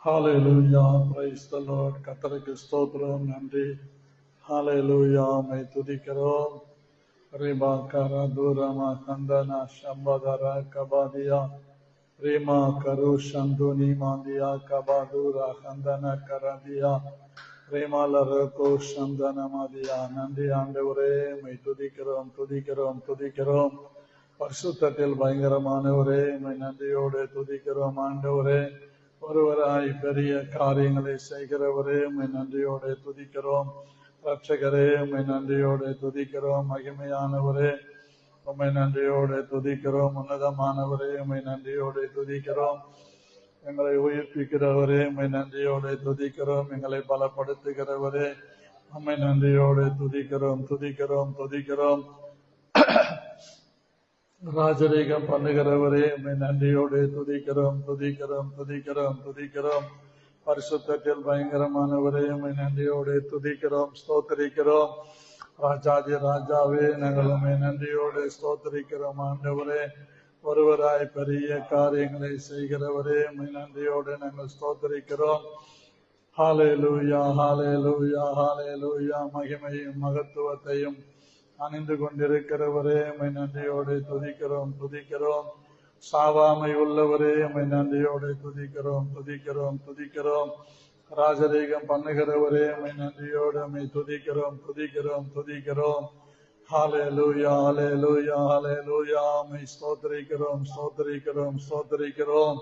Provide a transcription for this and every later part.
Hallelujah, praise the Lord. கர்த்தருக்கு ஸ்தோத்திரம், நன்றி. ஹalleluya, மை துதிக்கிறோம். ரிபா கர தூரமா கந்தனா சம்பதரா கபாதியா ரீமா கரு சந்துனி மாந்தியா கபாதூரா கந்தன கரதியா ரேமாலரகோ சந்தன மாதியா. நன்றி ஆண்டவரே, மை துதிக்கிறோம் துதிக்கிறோம் துதிக்கிறோம். பரிசுத்தத்தில் பயங்கரமானவரே, மை நன்றியோடு துதிக்கிறோம் ஆண்டவரே. ஒருவராய் பெரிய காரியங்களை செய்கிறவரே, உம்மை நன்றியோடு துதிக்கிறோம். ரட்சகரே, உம்மை நன்றியோடு துதிக்கிறோம். மகிமையானவரே, உம்மை நன்றியோடு துதிக்கிறோம். உன்னதமானவரே, உம்மை நன்றியோடு துதிக்கிறோம். எங்களை உயிர்ப்பிக்கிறவரே, உம்மை நன்றியோடு துதிக்கிறோம். எங்களை பலப்படுத்துகிறவரே, உம்மை நன்றியோடு துதிக்கிறோம் துதிக்கிறோம் துதிக்கிறோம். ராஜரீகம் பண்ணுகிறவரே, உம்மை நன்றியோடு துதிக்கிறோம் துதிக்கிறோம் துதிக்கிறோம் துதிக்கிறோம். பரிசுத்தத்தில் பயங்கரமானவரே, உம்மை நன்றியோடு துதிக்கிறோம் ஸ்தோத்தரிக்கிறோம். ராஜாதி ராஜாவே, நாங்கள் உம்மை நன்றியோடு ஸ்தோத்தரிக்கிறோம் ஆண்டவரே. ஒருவராய் பெரிய காரியங்களை செய்கிறவரே, உம்மை நன்றியோடு நாங்கள் ஸ்தோத்தரிக்கிறோம். ஹalleluya ஹalleluya ஹalleluya. மகிமையும் மகத்துவத்தையும் அணிந்து கொண்டிருக்கிறவரே, உம்மை நன்றியோடு துதிக்கிறோம் துதிக்கிறோம். சாவாமை உள்ளவரே, உம்மை நன்றியோடு துதிக்கிறோம் துதிக்கிறோம் துதிக்கிறோம். ராஜரீகம் பண்ணுகிறவரே, உம்மை நன்றியோடு உம்மை துதிக்கிறோம் துதிக்கிறோம் துதிக்கிறோம். ஹalleluya ஹalleluya ஹalleluya. உம்மை ஸ்தோத்திரிக்கிறோம் ஸ்தோத்திரிக்கிறோம் ஸ்தோத்திரிக்கிறோம்.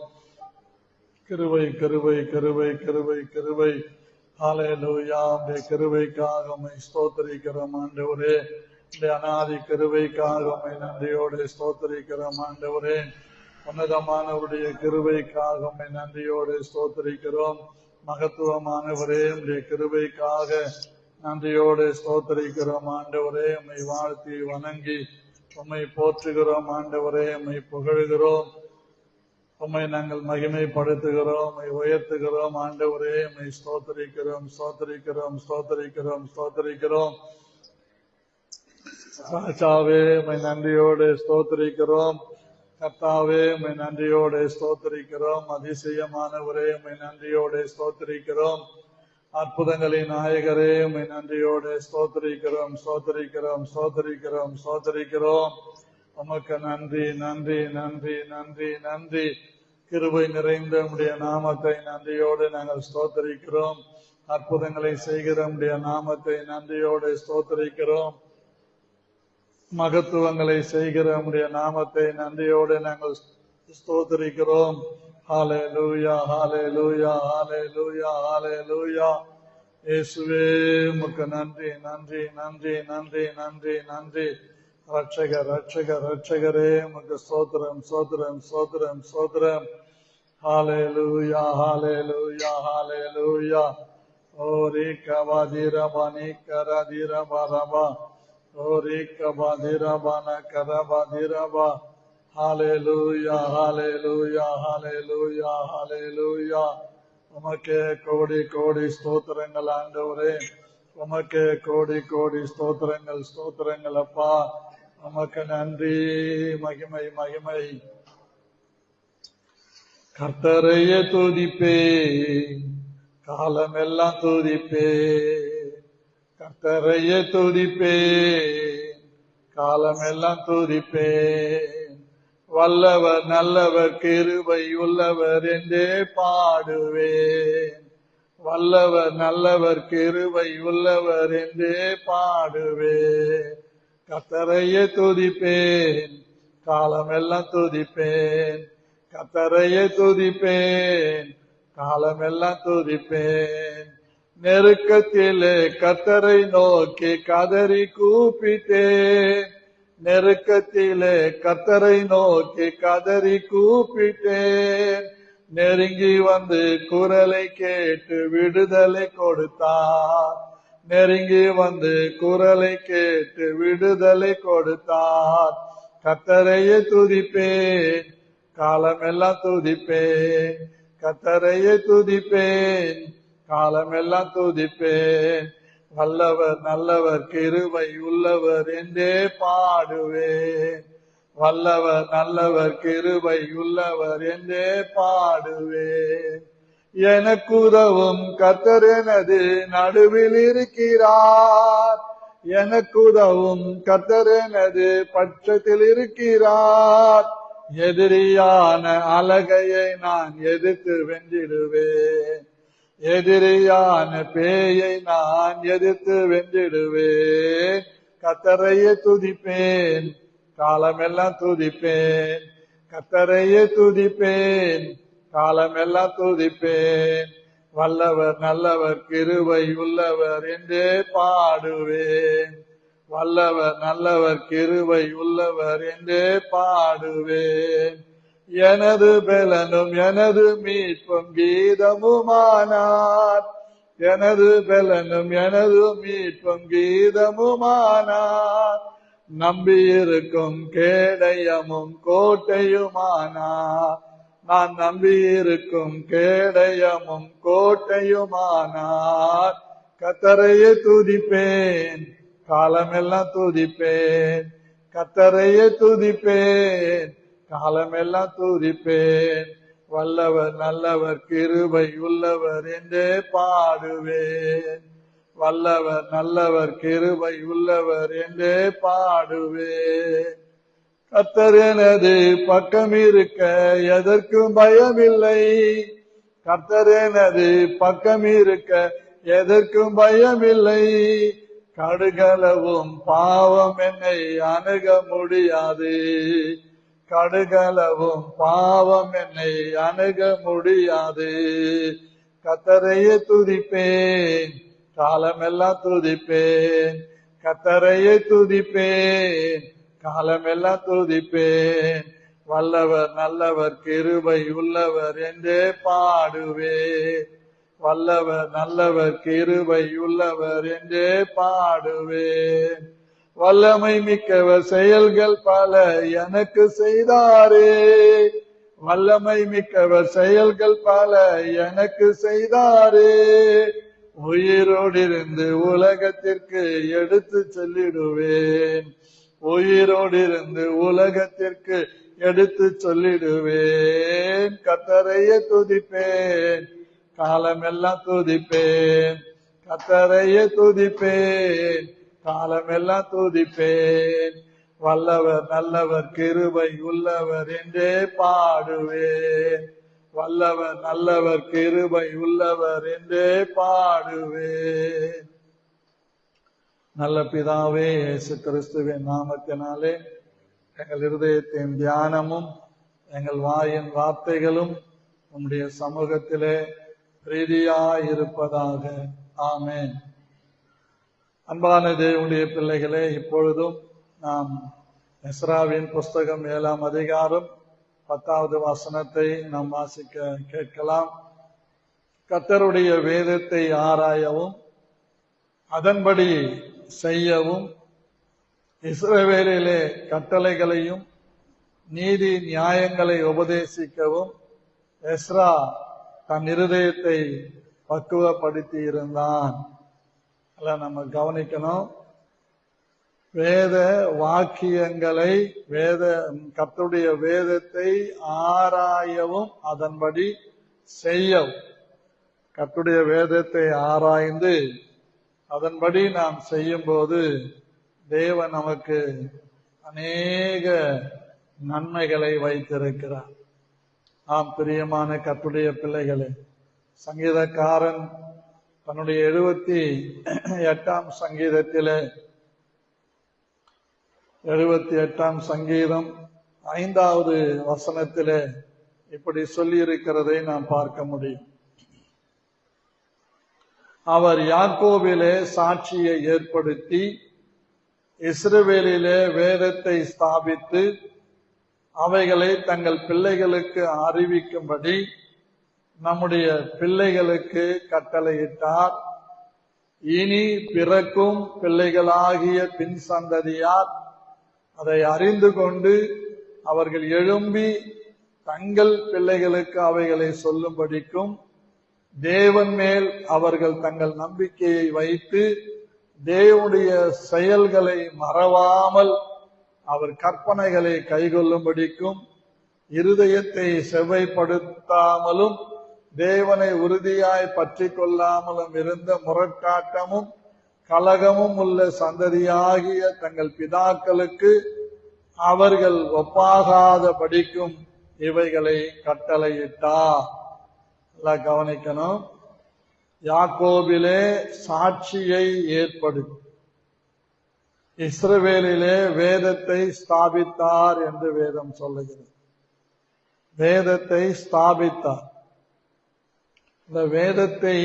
கிருபை கிருபை கிருபை கிருபை கிருபை. ஹalleluya. உம்முடைய கிருபைக்காக உம்மை ஸ்தோத்திரிக்கிறோம் ஆண்டவரே. உம்முடைய அநாதி கிருபைக்காக உம்மை நன்றியோடு ஸ்தோத்திரிக்கிறோம் ஆண்டவரே. உன்னதமானவருடைய கிருபைக்காக உம்மை நன்றியோடு ஸ்தோத்திரிக்கிறோம். மகத்துவமானவரே, உம்முடைய கிருபைக்காக நன்றியோடு ஸ்தோத்திரிக்கிறோம் ஆண்டவரே. உம்மை வாழ்த்தி வணங்கி உம்மை போற்றுகிறோம் ஆண்டவரே. உம்மை புகழுகிறோம். உம்மை நாங்கள் மகிமைப்படுத்துகிறோம், உம்மை உயர்த்துகிறோம் ஆண்டவரே. உம்மை ஸ்தோத்திரிக்கிறோம் ஸ்தோத்திரிக்கிறோம் ஸ்தோத்திரிக்கிறோம் ஸ்தோத்திரிக்கிறோம். ராஜாவே, உம்மை நன்றியோடு ஸ்தோத்திரிக்கிறோம். கர்த்தாவே, உம்மை நன்றியோடு ஸ்தோத்திரிக்கிறோம். அதிசயமானவரே, உம்மை நன்றியோடு ஸ்தோத்திரிக்கிறோம். அற்புதங்களின் நாயகரே, உம்மை நன்றியோடு ஸ்தோத்திரிக்கிறோம் ஸ்தோத்திரிக்கிறோம் ஸ்தோத்திரிக்கிறோம் ஸ்தோத்திரிக்கிறோம். உமக்கு நன்றி நன்றி நன்றி நன்றி நன்றி. கிருபை நிறைந்த உம்முடைய நாமத்தை நன்றியோடு நாங்கள் ஸ்தோத்திரிக்கிறோம். அற்புதங்களை செய்கிற உம்முடைய நாமத்தை நன்றியோடு ஸ்தோத்திரிக்கிறோம். மகத்துவங்களை செய்கிற உம்முடைய நாமத்தை நன்றியோடு நாங்கள் ஸ்தோத்திரிக்கிறோம். ஹalleluya ஹalleluya ஹalleluya ஹalleluya. இயேசுவே, உமக்கு நன்றி நன்றி நன்றி நன்றி நன்றி நன்றி. ரட்சகர் ரட்சகர் ரட்சகரே, உமக்கு ஸ்தோத்திரம் ஸ்தோத்திரம் ஸ்தோத்திரம் ஸ்தோத்திரம். ஹalleluya ஹalleluya ஹalleluya. ஓரி கவாதிரபனி கரதிரபரபா ஓரி கவாதிரபன கரபதிரபா. ஹalleluya ஹalleluya ஹalleluya ஹalleluya. உமக்கே கோடி கோடி ஸ்தோத்திரங்கள் ஆண்டவரே. உமக்கே கோடி கோடி ஸ்தோத்திரங்கள் ஸ்தோத்திரங்கள் அப்பா. உமக்கு நன்றி. மகிமை மகிமை. கர்த்தரையே துதிப்பே, காலமெல்லாம் துதிப்பே. கர்த்தரையே துதிப்பே, காலமெல்லாம் துதிப்பே. வல்லவர் நல்லவர் கிருபை உள்ளவர் என்றே பாடுவேன். வல்லவர் நல்லவர் கிருபை உள்ளவர் என்றே பாடுவேன். கர்த்தரையே துதிப்பேன், காலமெல்லாம் துதிப்பேன். கர்த்தரையே துதிப்பேன், காலமெல்லாம் துதிப்பேன். நெருக்கத்திலே கர்த்தரை நோக்கி கதறி கூப்பிட்டேன். நெருக்கத்திலே கர்த்தரை நோக்கி கதறி கூப்பிட்டேன். நெருங்கி வந்து குரலை கேட்டு விடுதலை கொடுத்தார். நெருங்கி வந்து குரலை கேட்டு விடுதலை கொடுத்தார். கர்த்தரையே துதிப்பேன், காலமெல்லாம் துதிப்பேன். கர்த்தரையே துதிப்பேன், காலமெல்லாம் துதிப்பேன். வல்லவர் நல்லவர் கிருபை உள்ளவர் என்றே பாடுவேன். வல்லவர் நல்லவர் கிருபை உள்ளவர் என்றே பாடுவேன். எனக்குதவும் கர்த்தர் எனது நடுவில் இருக்கிறார். எனக்குதவும் கர்த்தர் எனது பட்சத்தில் இருக்கிறார். எதிரியான அலகையை நான் எதிர்த்து வென்றிடுவேன். எதிரியான பேயை நான் எதிர்த்து வென்றிடுவேன். கர்த்தரையே துதிப்பேன், காலமெல்லாம் துதிப்பேன். கர்த்தரையே துதிப்பேன், காலமெல்லாம் துதிப்பேன். வல்லவர் நல்லவர் கிருபை உள்ளவர் என்றே பாடுவேன். வல்லவர் நல்லவர் கிருபை உள்ளவர் என்றே பாடுவேன். எனது பெலனும் எனது மீட்பும் கீதமுமானார். எனது பெலனும் எனது மீட்பும் கீதமுமானார். நம்பியிருக்கும் கேடயமும் கோட்டையுமானார். நான் நம்பியிருக்கும் கேடயமும் கோட்டையுமானார். கர்த்தரையே துதிப்பேன், காலமெல்லாம் துதிப்பேன். கர்த்தரையே துதிப்பேன், காலமெல்லாம் துதிப்பேன். வல்லவர் நல்லவர் கிருபை உள்ளவர் என்றே பாடுவேன். வல்லவர் நல்லவர் கிருபை உள்ளவர் என்றே பாடுவேன். கர்த்தர் எனது பக்கம் இருக்க எதற்கும் பயமில்லை. கர்த்தர் எனது பக்கம் இருக்க எதற்கும் பயமில்லை. கடுகளவும் பாவம் என்னை அணுக முடியாது. கடுகளவும் பாவம் என்னை அணுக முடியாது. கர்த்தரையே துதிப்பேன், காலமெல்லாம் துதிப்பேன். கர்த்தரையே துதிப்பேன், காலமெல்லாம் துதிப்பேன். வல்லவர் நல்லவர் கிருபை உள்ளவர் என்றே பாடுவேன். வல்லவர் நல்லவர் கிருபை உள்ளவர் என்றே பாடுவேன். வல்லமை மிக்கவர் செயல்கள் பல எனக்கு செய்தாரே. வல்லமை மிக்கவர் செயல்கள் பல எனக்கு செய்தாரே. உயிரோடிருந்து உலகத்திற்கு எடுத்து சொல்லிடுவேன். உயிரோடிருந்து உலகத்திற்கு எடுத்து சொல்லிடுவேன். கர்த்தரையே துதிப்பேன், காலமெல்லாம் துதிப்பேன். கர்த்தரையே துதிப்பேன், காலமெல்லாம் துதிப்பேன். வல்லவர் நல்லவர் கிருபை உள்ளவர் என்றே பாடுவேன். வல்லவர் நல்லவர் கிருபை உள்ளவர் என்றே பாடுவேன். நல்ல பிதாவே, இயேசு கிறிஸ்துவின் நாமத்தினாலே எங்கள் இருதயத்தின் தியானமும் எங்கள் வாயின் வார்த்தைகளும் உம்முடைய சமூகத்திலே பிரீதியாயிருப்பதாக. ஆமென். அன்பான தேவனுடைய பிள்ளைகளே, இப்பொழுதும் நாம் எஸ்ராவின் புஸ்தகம் 7ஆம் அதிகாரம் 10வது வசனத்தை நாம் வாசிக்க கேட்கலாம். கர்த்தருடைய வேதத்தை ஆராயவும் அதன்படி செய்யவும் இஸ்ரவேலிலே கட்டளைகளையும் நீதி நியாயங்களை உபதேசிக்கவும் எஸ்ரா தன் இருதயத்தை பக்குவப்படுத்தி இருந்தான். நம்ம கவனிக்கணும். வேத வாக்கியங்களை கர்த்தருடைய வேதத்தை ஆராயவும் அதன்படி செய்யவும். கர்த்தருடைய வேதத்தை ஆராய்ந்து அதன்படி நாம் செய்யும் போது தேவன் நமக்கு அநேக நன்மைகளை வைத்திருக்கிறார். ஆம், பிரியமான கர்த்தருடைய பிள்ளைகளே, சங்கீதக்காரன் தன்னுடைய 78ஆம் சங்கீதத்திலே 78ஆம் சங்கீதம் 5வது வசனத்திலே இப்படி சொல்லி இருக்கிறதை நாம் பார்க்க முடியும். அவர் யாக்கோபிலே சாட்சியை ஏற்படுத்தி இஸ்ரவேலிலே வேதத்தை ஸ்தாபித்து அவைகளை தங்கள் பிள்ளைகளுக்கு அறிவிக்கும்படி நம்முடைய பிள்ளைகளுக்கு கட்டளையிட்டார். இனி பிறக்கும் பிள்ளைகளாகிய பின் சந்ததியார் அதை அறிந்து கொண்டு அவர்கள் எழும்பி தங்கள் பிள்ளைகளுக்கு அவைகளை சொல்லும்படிக்கும் தேவன் மேல் அவர்கள் தங்கள் நம்பிக்கையை வைத்து தேவனுடைய செயல்களை மறவாமல் அவர் கற்பனைகளை கைகொள்ளும்படிக்கும் இருதயத்தை செவ்வைப்படுத்தாமலும் தேவனை உறுதியாய் பற்றி கொள்ளாமலும் இருந்த முரட்டாட்டமும் கலகமும் உள்ள சந்ததியாகிய தங்கள் பிதாக்களுக்கு அவர்கள் ஒப்பாகாத படிக்கும் இவைகளை கட்டளையிட்டார். எல்லாம் கவனிக்கணும். யாக்கோபிலே சாட்சியை ஏற்படுத்தி இஸ்ரவேலிலே வேதத்தை ஸ்தாபித்தார் என்று வேதம் சொல்லுகிறது. வேதத்தை ஸ்தாபித்தார். இந்த வேதத்தை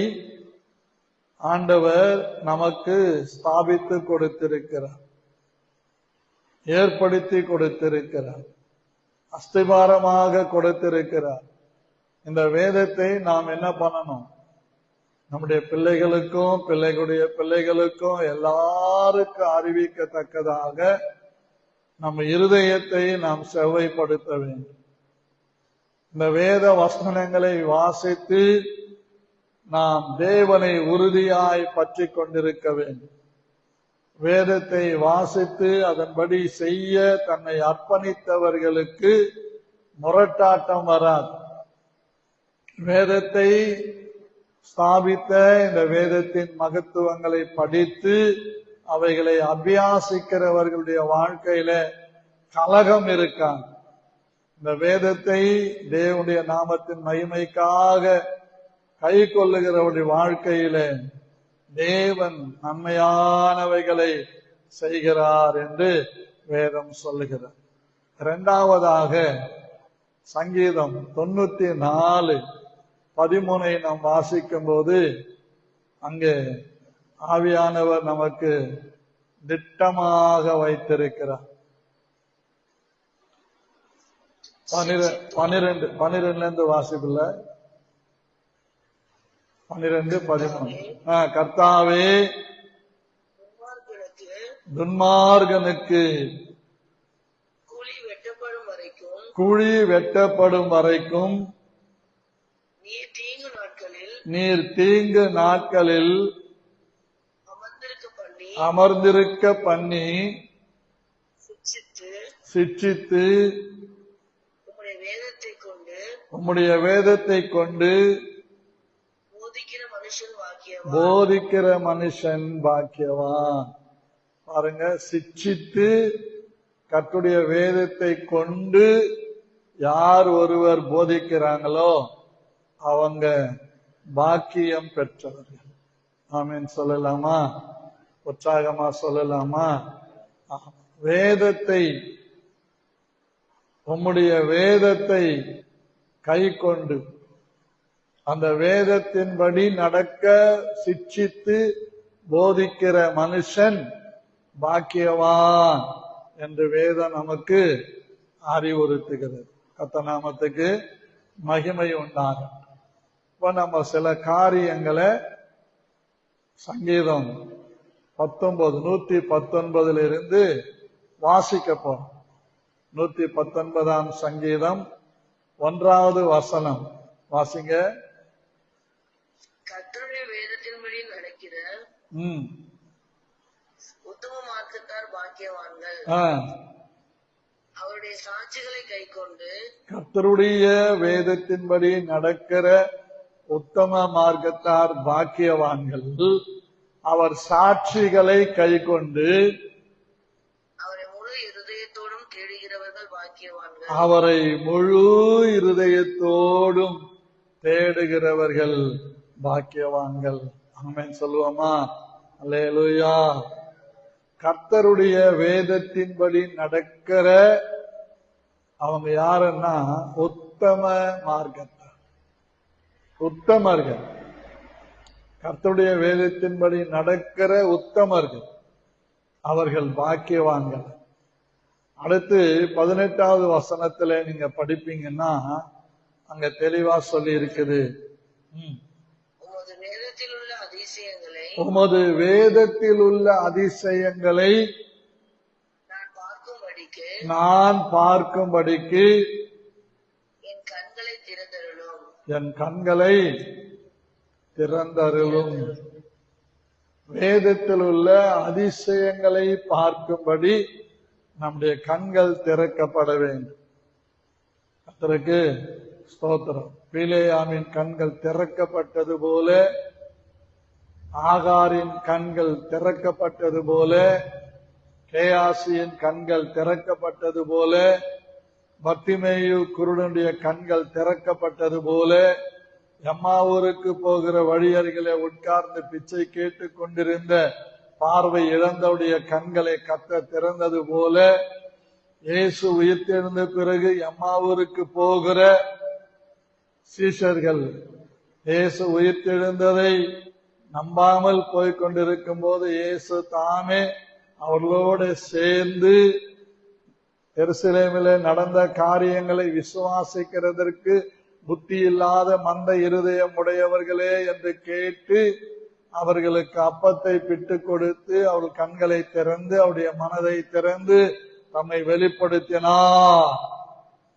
ஆண்டவர் நமக்கு ஸ்தாபித்து கொடுத்திருக்கிறார், ஏற்படுத்தி கொடுத்திருக்கிறார், அஸ்திபாரமாக கொடுத்திருக்கிறார். இந்த வேதத்தை நாம் என்ன பண்ணணும்? நம்முடைய பிள்ளைகளுக்கும் பிள்ளைகளுடைய பிள்ளைகளுக்கும் எல்லாருக்கும் அறிவிக்கத்தக்கதாக நம்ம இருதயத்தை நாம் செவ்வைப்படுத்த வேண்டும். இந்த வேத வசனங்களை வாசித்து நாம் தேவனை உறுதியாய் பற்றி கொண்டிருக்க வேண்டும். வேதத்தை வாசித்து அதன்படி செய்ய தன்னை அர்ப்பணித்தவர்களுக்கு முரட்டாட்டம் வராது. வேதத்தை ஸ்தாபித்த இந்த வேதத்தின் மகத்துவங்களை படித்து அவைகளை அபியாசிக்கிறவர்களுடைய வாழ்க்கையில கலகம் இருக்காது. இந்த வேதத்தை தேவனுடைய நாமத்தின் மகிமைக்காக கை கொள்ளுகிறவருடைய வாழ்க்கையில தேவன் நன்மையானவைகளை செய்கிறார் என்று வேதம் சொல்லுகிறார். இரண்டாவதாக சங்கீதம் 94:13 நாம் வாசிக்கும் போது அங்கே ஆவியானவர் நமக்கு திட்டமாக வைத்திருக்கிறார். 12 வாசிப்புல 12:13 கர்த்தாவே துன்மார்கனுக்கு குழி வெட்டப்படும் வரைக்கும் நீர் தீங்கு நாட்களில் அமர்ந்திருக்க பண்ணி சிட்சித்து உம்முடைய வேதத்தை கொண்டு போதிக்கிற மனுஷன் பாக்கியவான். பாருங்க, சிட்சித்து கர்த்தருடைய வேதத்தை கொண்டு யார் ஒருவர் போதிக்கிறாங்களோ அவங்க பாக்கியம் பெற்றவர்கள். ஆமீன் சொல்லலாமா? உற்சாகமா சொல்லலாமா? வேதத்தை, உம்முடைய வேதத்தை கை கொண்டு அந்த வேதத்தின்படி நடக்க சிட்சித்து போதிக்கிற மனுஷன் பாக்கியவான் என்று வேதம் நமக்கு அறிவுறுத்துகிறது. கர்த்தர் நாமத்துக்கு மகிமை உண்டாகும். இப்ப நம்ம சில காரியங்களை சங்கீதம் 119 இருந்து வாசிக்க போறோம். 119 சங்கீதம் 1வது வசனம் வாசிங்க. கர்த்தருடைய வேதத்தின்படி நடக்கிற உத்தம மார்க்கத்தார் பாக்கியவான்கள். அவருடைய சாட்சிகளை கைக்கொண்டு கர்த்தருடைய வேதத்தின்படி நடக்கிற உத்தம மார்க்கத்தார் பாக்கியவான்கள். அவர் சாட்சிகளை கைக்கொண்டு அவரை முழு இருதயத்தோடும் தேடுகிறவர்கள் பாக்கியவான்கள். அவரை முழு இருதயத்தோடும் தேடுகிறவர்கள் பாக்கியவான்கள். ஆமென் சொல்லுவோமா? அல்லேலூயா. கர்த்தருடைய வேதத்தின்படி நடக்கிற அவங்க யாருன்னா உத்தம மார்க்கத்தார், உத்தமர்கள். கர்த்தருடைய வேதத்தின்படி நடக்கிற உத்தமர்கள், அவர்கள் பாக்கியவான்கள். அடுத்து 18வது வசனத்துல நீங்க படிப்பீங்கன்னா அங்க தெளிவா சொல்லி இருக்குது. உமது வேதத்தில் உள்ள அதிசயங்களை நான் பார்க்கும்படிக்கு என் கண்களை திறந்தருளும். வேதத்தில் உள்ள அதிசயங்களை பார்க்கும்படி நம்முடைய கண்கள் திறக்கப்பட வேண்டும். கர்த்தருக்கு ஸ்தோத்திரம். பிலேயாமின் கண்கள் திறக்கப்பட்டது போல, ஆகாரின் கண்கள் திறக்கப்பட்டது போல, கேயாசியின் கண்கள் திறக்கப்பட்டது போல, பர்த்திமேயு குருடனுடைய கண்கள் திறக்கப்பட்டது போல, எம்மாவூருக்கு போகிற வழியருகிலே உட்கார்ந்து பிச்சை கேட்டுக் கொண்டிருந்த பார்வை இழந்தவுடைய கண்களை கர்த்தர் திறந்தது போல, இயேசு உயிர்த்தெழுந்த பிறகு எம்மாவூருக்கு போகிற சீஷர்கள் இயேசு உயிர்த்தெழுந்ததை நம்பாமல் போய்க் கொண்டிருக்கும் போது இயேசு தாமே அவர்களோடு சேர்ந்து எருசலேமிலே நடந்த காரியங்களை விசுவாசிக்கிறதற்கு புத்தி இல்லாத மந்த இருதயம் உடையவர்களே என்று கேட்டு அவர்களுக்கு அப்பத்தை பிட்டு கொடுத்து அவர்கள் கண்களை திறந்து அவருடைய மனதை திறந்து தம்மை வெளிப்படுத்தினார்.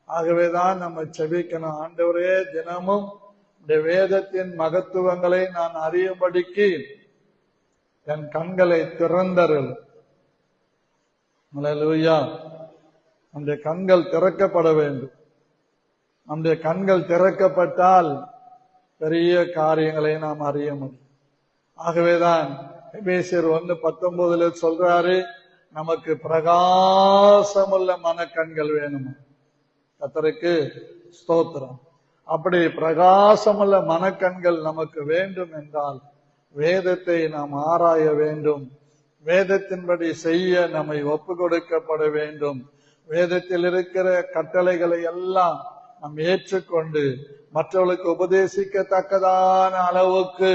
ஆகவேதான் நம்ம செபிக்கணும், ஆண்டவரே தினமும் இந்த வேதத்தின் மகத்துவங்களை நான் அறியும்படிக்கு என் கண்களை திறந்தருள். அல்லேலூயா. நம்முடைய கண்கள் திறக்கப்பட வேண்டும். நம்முடைய கண்கள் திறக்கப்பட்டால் பெரிய காரியங்களை நாம் அறிய முடியும். ஆகவேதான் எபேசியர் 1:19 சொல்றாரு, நமக்கு பிரகாசமுள்ள மனக்கண்கள் வேணுமா. கர்த்தருக்கு ஸ்தோத்திரம். அப்படி பிரகாசமுள்ள மனக்கண்கள் நமக்கு வேண்டும் என்றால் வேதத்தை நாம் ஆராய வேண்டும். வேதத்தின்படி செய்ய நம்மை ஒப்பு கொடுக்கப்பட வேண்டும். வேதத்தில் இருக்கிற கட்டளைகளை எல்லாம் நாம் ஏற்றுக்கொண்டு மற்றவர்களுக்கு உபதேசிக்கத்தக்கதான அளவுக்கு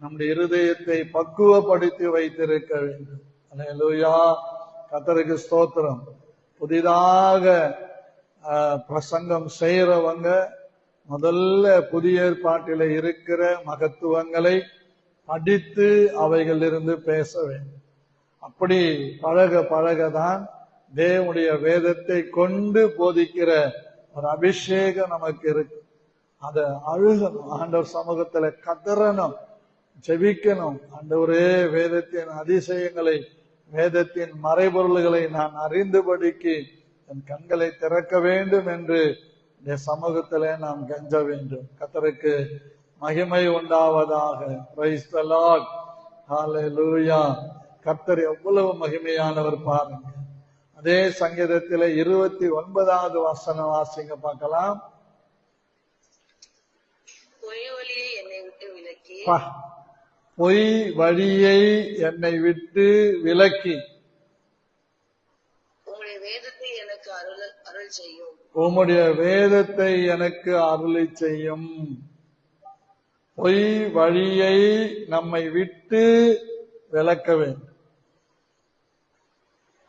நம்முடைய இருதயத்தை பக்குவப்படுத்தி வைத்திருக்க வேண்டும். அல்லேலூயா. கர்த்தருக்கு ஸ்தோத்திரம். புதிதாக பிரசங்கம் செய்யறவங்க முதல்ல புதிய ஏற்பாட்டில இருக்கிற மகத்துவங்களை படித்து அவைகளிலிருந்து பேச வேண்டும். அப்படி பழக பழகதான் தேவனுடைய வேதத்தை கொண்டு போதிக்கிற ஒரு அபிஷேகம் நமக்கு இருக்கு. அத அழுகணும், ஆண்டவர் சமூகத்துல கதறணும், ஜெபிக்கணும். ஆண்டவரே வேதத்தின் அதிசயங்களை, வேதத்தின் மறைபொருள்களை நான் அறிந்தபடிக்கு என் கண்களை திறக்க வேண்டும் என்று இந்த சமூகத்திலே நாம் கெஞ்ச வேண்டும். கர்த்தருக்கு மகிமை உண்டாவதாக. Praise the Lord. ஹல்லேலூயா. கர்த்தர் எவ்வளவு மகிமையானவர் பாருங்க. அதே சங்கீதத்திலே 29வது வசனம் வாசிங்க பார்க்கலாம். பொய் வழியை என்னை விட்டு விலக்கி பொய் வழியை என்னை விட்டு விலக்கி உம்முடைய வேதத்தை எனக்கு அருள் செய்யும். உம்முடைய வேதத்தை எனக்கு அருளி செய்யும். பொய் வழியை நம்மை விட்டு விலக்க வேண்டும்.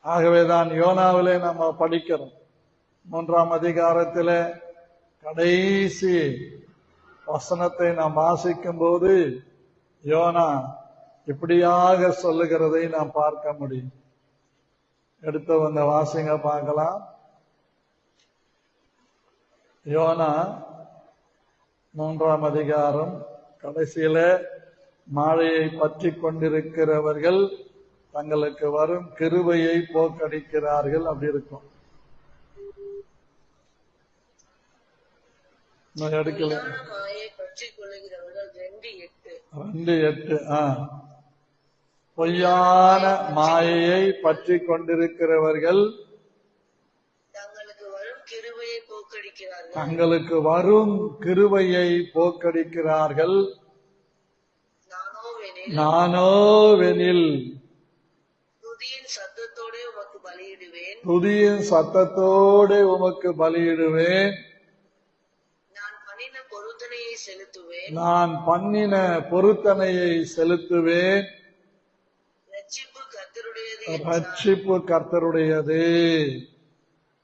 ஆகவேதான் யோனாவிலே நம்ம படிக்கிறோம். 3ஆம் அதிகாரத்தில கடைசி வசனத்தை நாம் வாசிக்கும் போது யோனா இப்படியாக சொல்லுகிறதை நாம் பார்க்க முடியும். எடுத்து வந்த வாசிங்க பார்க்கலாம். யோனா 3ஆம் அதிகாரம் கடைசியில மாழையை பற்றி கொண்டிருக்கிறவர்கள் தங்களுக்கு வரும் கிருபையை போக்கடிக்கிறார்கள். அப்படி இருக்கும். எடுக்கல. மாயை பற்றி கொள்ளுகிறவர்கள் 2:8. 2:8. பொய்யான மாயையை பற்றி கொண்டிருக்கிறவர்கள் தங்களுக்கு வரும் கிருபையை போக்கடிக்கிறார்கள். தங்களுக்கு வரும் கிருபையை போக்கடிக்கிறார்கள். நானோவெனில் துதியின் சத்தத்தோடு உமக்கு பலியிடுவேன். துதியின் சத்தத்தோடு உமக்கு பலியிடுவேன். நான் பண்ணின பொருத்தனையை செலுத்துவேன். நான் பண்ணின பொருத்தனையை செலுத்துவேன். ரட்சிப்பு கர்த்தருடையது. ரட்சிப்பு கர்த்தருடையது.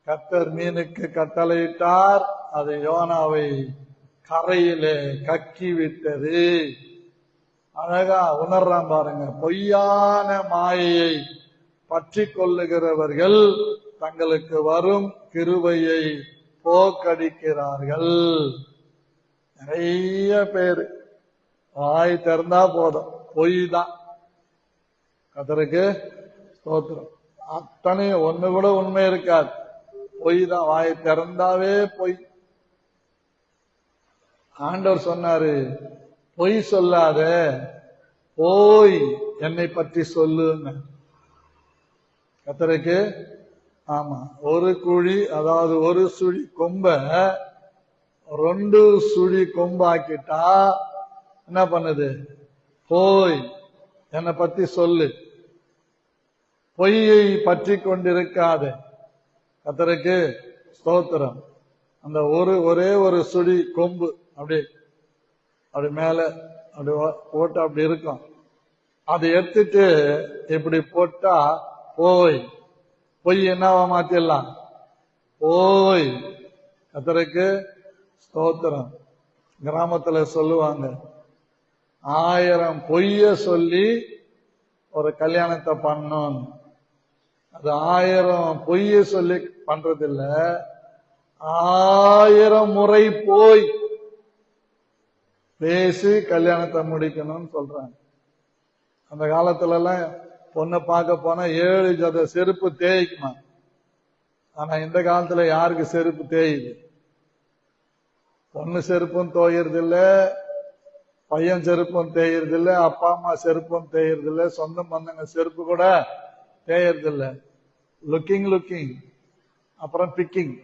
கர்த்தர் மீனுக்கு கட்டளையிட்டார், அது யோனாவை கரையிலே கக்கி விட்டது. அழகா உணர்றான் பாருங்க. பொய்யான மாயையை பற்றி கொள்ளுகிறவர்கள் தங்களுக்கு வரும் கிருபையை போக்கடிக்கிறார்கள். நிறைய பேர் வாய் திறந்தா போதும் பொய் தான். கர்த்தருக்கு ஸ்தோத்திரம். அத்தனை ஒண்ணு கூட உண்மை இருக்காது, பொய் தான். வாய் திறந்தாவே பொய். ஆண்டவர் சொன்னாரு, பொய் சொல்லாத, போய் என்னை பற்றி சொல்லுங்க. கர்த்தருக்கு ஆமா, ஒரு குழி, அதாவது ஒரு சுழி கொம்ப 2 சுழி கொம்பாக்கிட்டா என்ன பண்ணுது? போய் என்னை பத்தி சொல்லு, பொய்யை பற்றி கொண்டிருக்காது. கர்த்தருக்கு ஸ்தோத்திரம். அந்த ஒரே ஒரு சுழி கொம்பு அப்படி மேல அப்படி போட்டு அப்படி இருக்கும். அதை எடுத்துட்டு இப்படி போட்டா பொய் என்னவா மாத்திடலாம்? போய். கர்த்தருக்கு ஸ்தோத்திரம். கிராமத்துல சொல்லுவாங்க, 1000 பொய்ய சொல்லி ஒரு கல்யாணத்தை பண்ணணும். அது 1000 பொய்ய சொல்லி பண்றதில்ல, 1000 முறை போய் பேசி கல்யாணத்தை முடிக்கணும்னு சொல்றாங்க. அந்த காலத்துல எல்லாம் பொண்ணை பார்க்க போனா 7 ஜத செருப்பு தேய்க்குமா. ஆனா இந்த காலத்துல யாருக்கு செருப்பு தேயுது? பொண்ணு செருப்பும் தோயறது இல்ல, பையன் செருப்பும் தேயறது இல்ல, அப்பா அம்மா செருப்பும் தேயறது இல்ல, சொந்த பந்தங்க செருப்பு கூட தேயறது இல்ல. லுக்கிங் அப்புறம் பிக்கிங்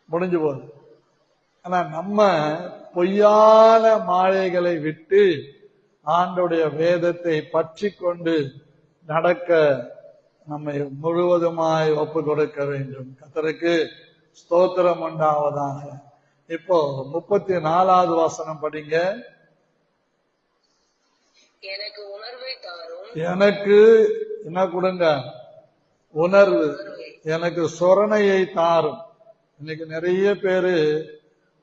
முடிஞ்சு போகுது. ஆனா நம்ம பொய்யான மாயைகளை விட்டு ஆண்டோடைய வேதத்தை பற்றி கொண்டு நடக்க நம்மை முழுவதுமாய் ஒப்பு கொடுக்க வேண்டும். கர்த்தருக்கு ஸ்தோத்திரம் உண்டாவதாக. இப்போ 34வது வசனம் படிங்க. எனக்கு உணர்வை தாரும். எனக்கு என்ன கொடுங்க? உணர்வு. எனக்கு சொரணையை தாரும். இன்னைக்கு நிறைய பேரு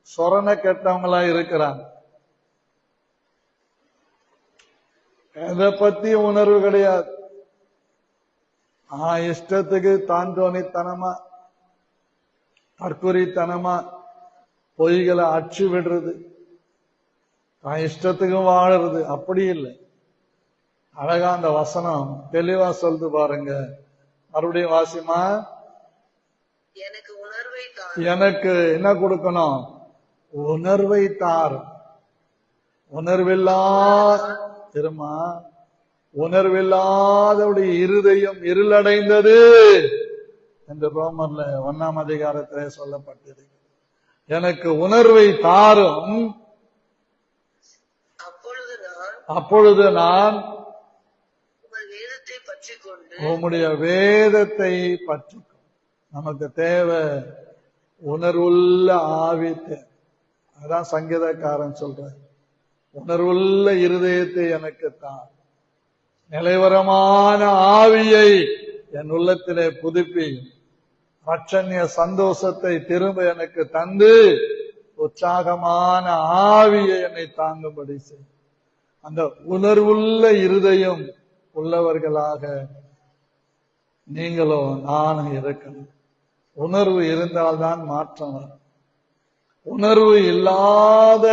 சொரண கெட்டவங்களா இருக்கிறாங்க. எதை பத்தி உணர்வு கிடையாது. இஷ்டத்துக்கு தான் தோணித்தனமா, தற்குறித்தனமா பொய்களை அச்சு விடுறது, தான் இஷ்டத்துக்கும் வாழறது. அப்படி இல்லை. அழகா அந்த வசனம் தெளிவா சொல்லுது பாருங்க. மறுபடியும் வாசிமா. எனக்கு உணர்வை தாரும். எனக்கு என்ன கொடுக்கணும்? உணர்வை தாரும். உணர்வில்லாதவுடைய இருதயம் இருளடைந்தது என்று ரோமர்ல 1ஆம் அதிகாரத்திலே சொல்லப்பட்டிருக்கு. எனக்கு உணர்வை தாரும், அப்பொழுது நான் உம்முடைய வேதத்தை பற்றி. நமக்கு தேவை உணர்வுள்ள ஆவி. அதான் சங்கீதக்காரன் சொல்ற, உணர்வுள்ள இருதயத்தை எனக்கு தான், நிலைவரமான ஆவியை என் உள்ளத்திலே புதுப்பி, ரட்சண்ய சந்தோஷத்தை திரும்ப எனக்கு தந்து, உற்சாகமான ஆவியை என்னை தாங்கும்படி செய். அந்த உணர்வுள்ள இருதயம் உள்ளவர்களாக நீங்களும் நானும் இருக்கணும். உணர்வு இருந்தால்தான் மாற்றம் வரும். உணர்வு இல்லாத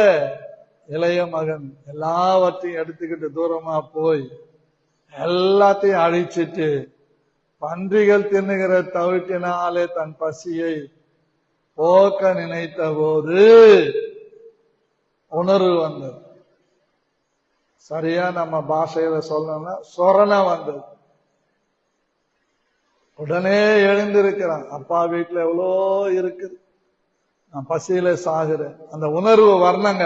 இளைய மகன் எல்லாவற்றையும் எடுத்துக்கிட்டு தூரமா போய் எல்லாத்தையும் அழிச்சிட்டு பன்றிகள் தின்னுகிற தவிட்டினாலே தன் பசியை போக்க நினைத்த போது உணர்வு வந்தது. சரியா நம்ம பாஷையில சொல்லணும்னா சொரணை வந்தது. உடனே எழுந்திருக்கிறான். அப்பா வீட்டுல எவ்வளோ இருக்குது, நான் பசியில சாகுறேன். அந்த உணர்வு வரணுங்க.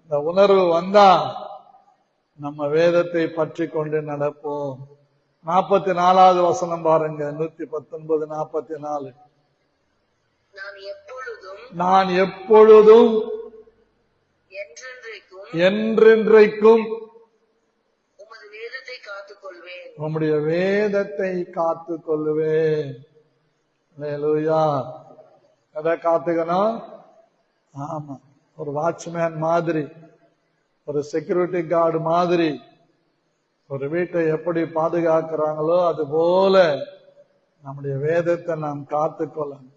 இந்த உணர்வு வந்தா நம்ம வேதத்தை பற்றி கொண்டு நடப்போம். 44வது வசனம் பாருங்க. 119 44. நான் எப்பொழுதும் என்றென்றைக்கும் உம்முடைய வேதத்தை காத்துக் கொள்வேன். அல்லேலூயா. எதை காத்துக்கணும்? ஆமா, ஒரு வாட்ச்மேன் மாதிரி, ஒரு செக்யூரிட்டி கார்டு மாதிரி ஒரு வீட்டை எப்படி பாதுகாக்கிறாங்களோ அது போல நம்முடைய வேதத்தை நாம் காத்துக்கொள்ளணும்.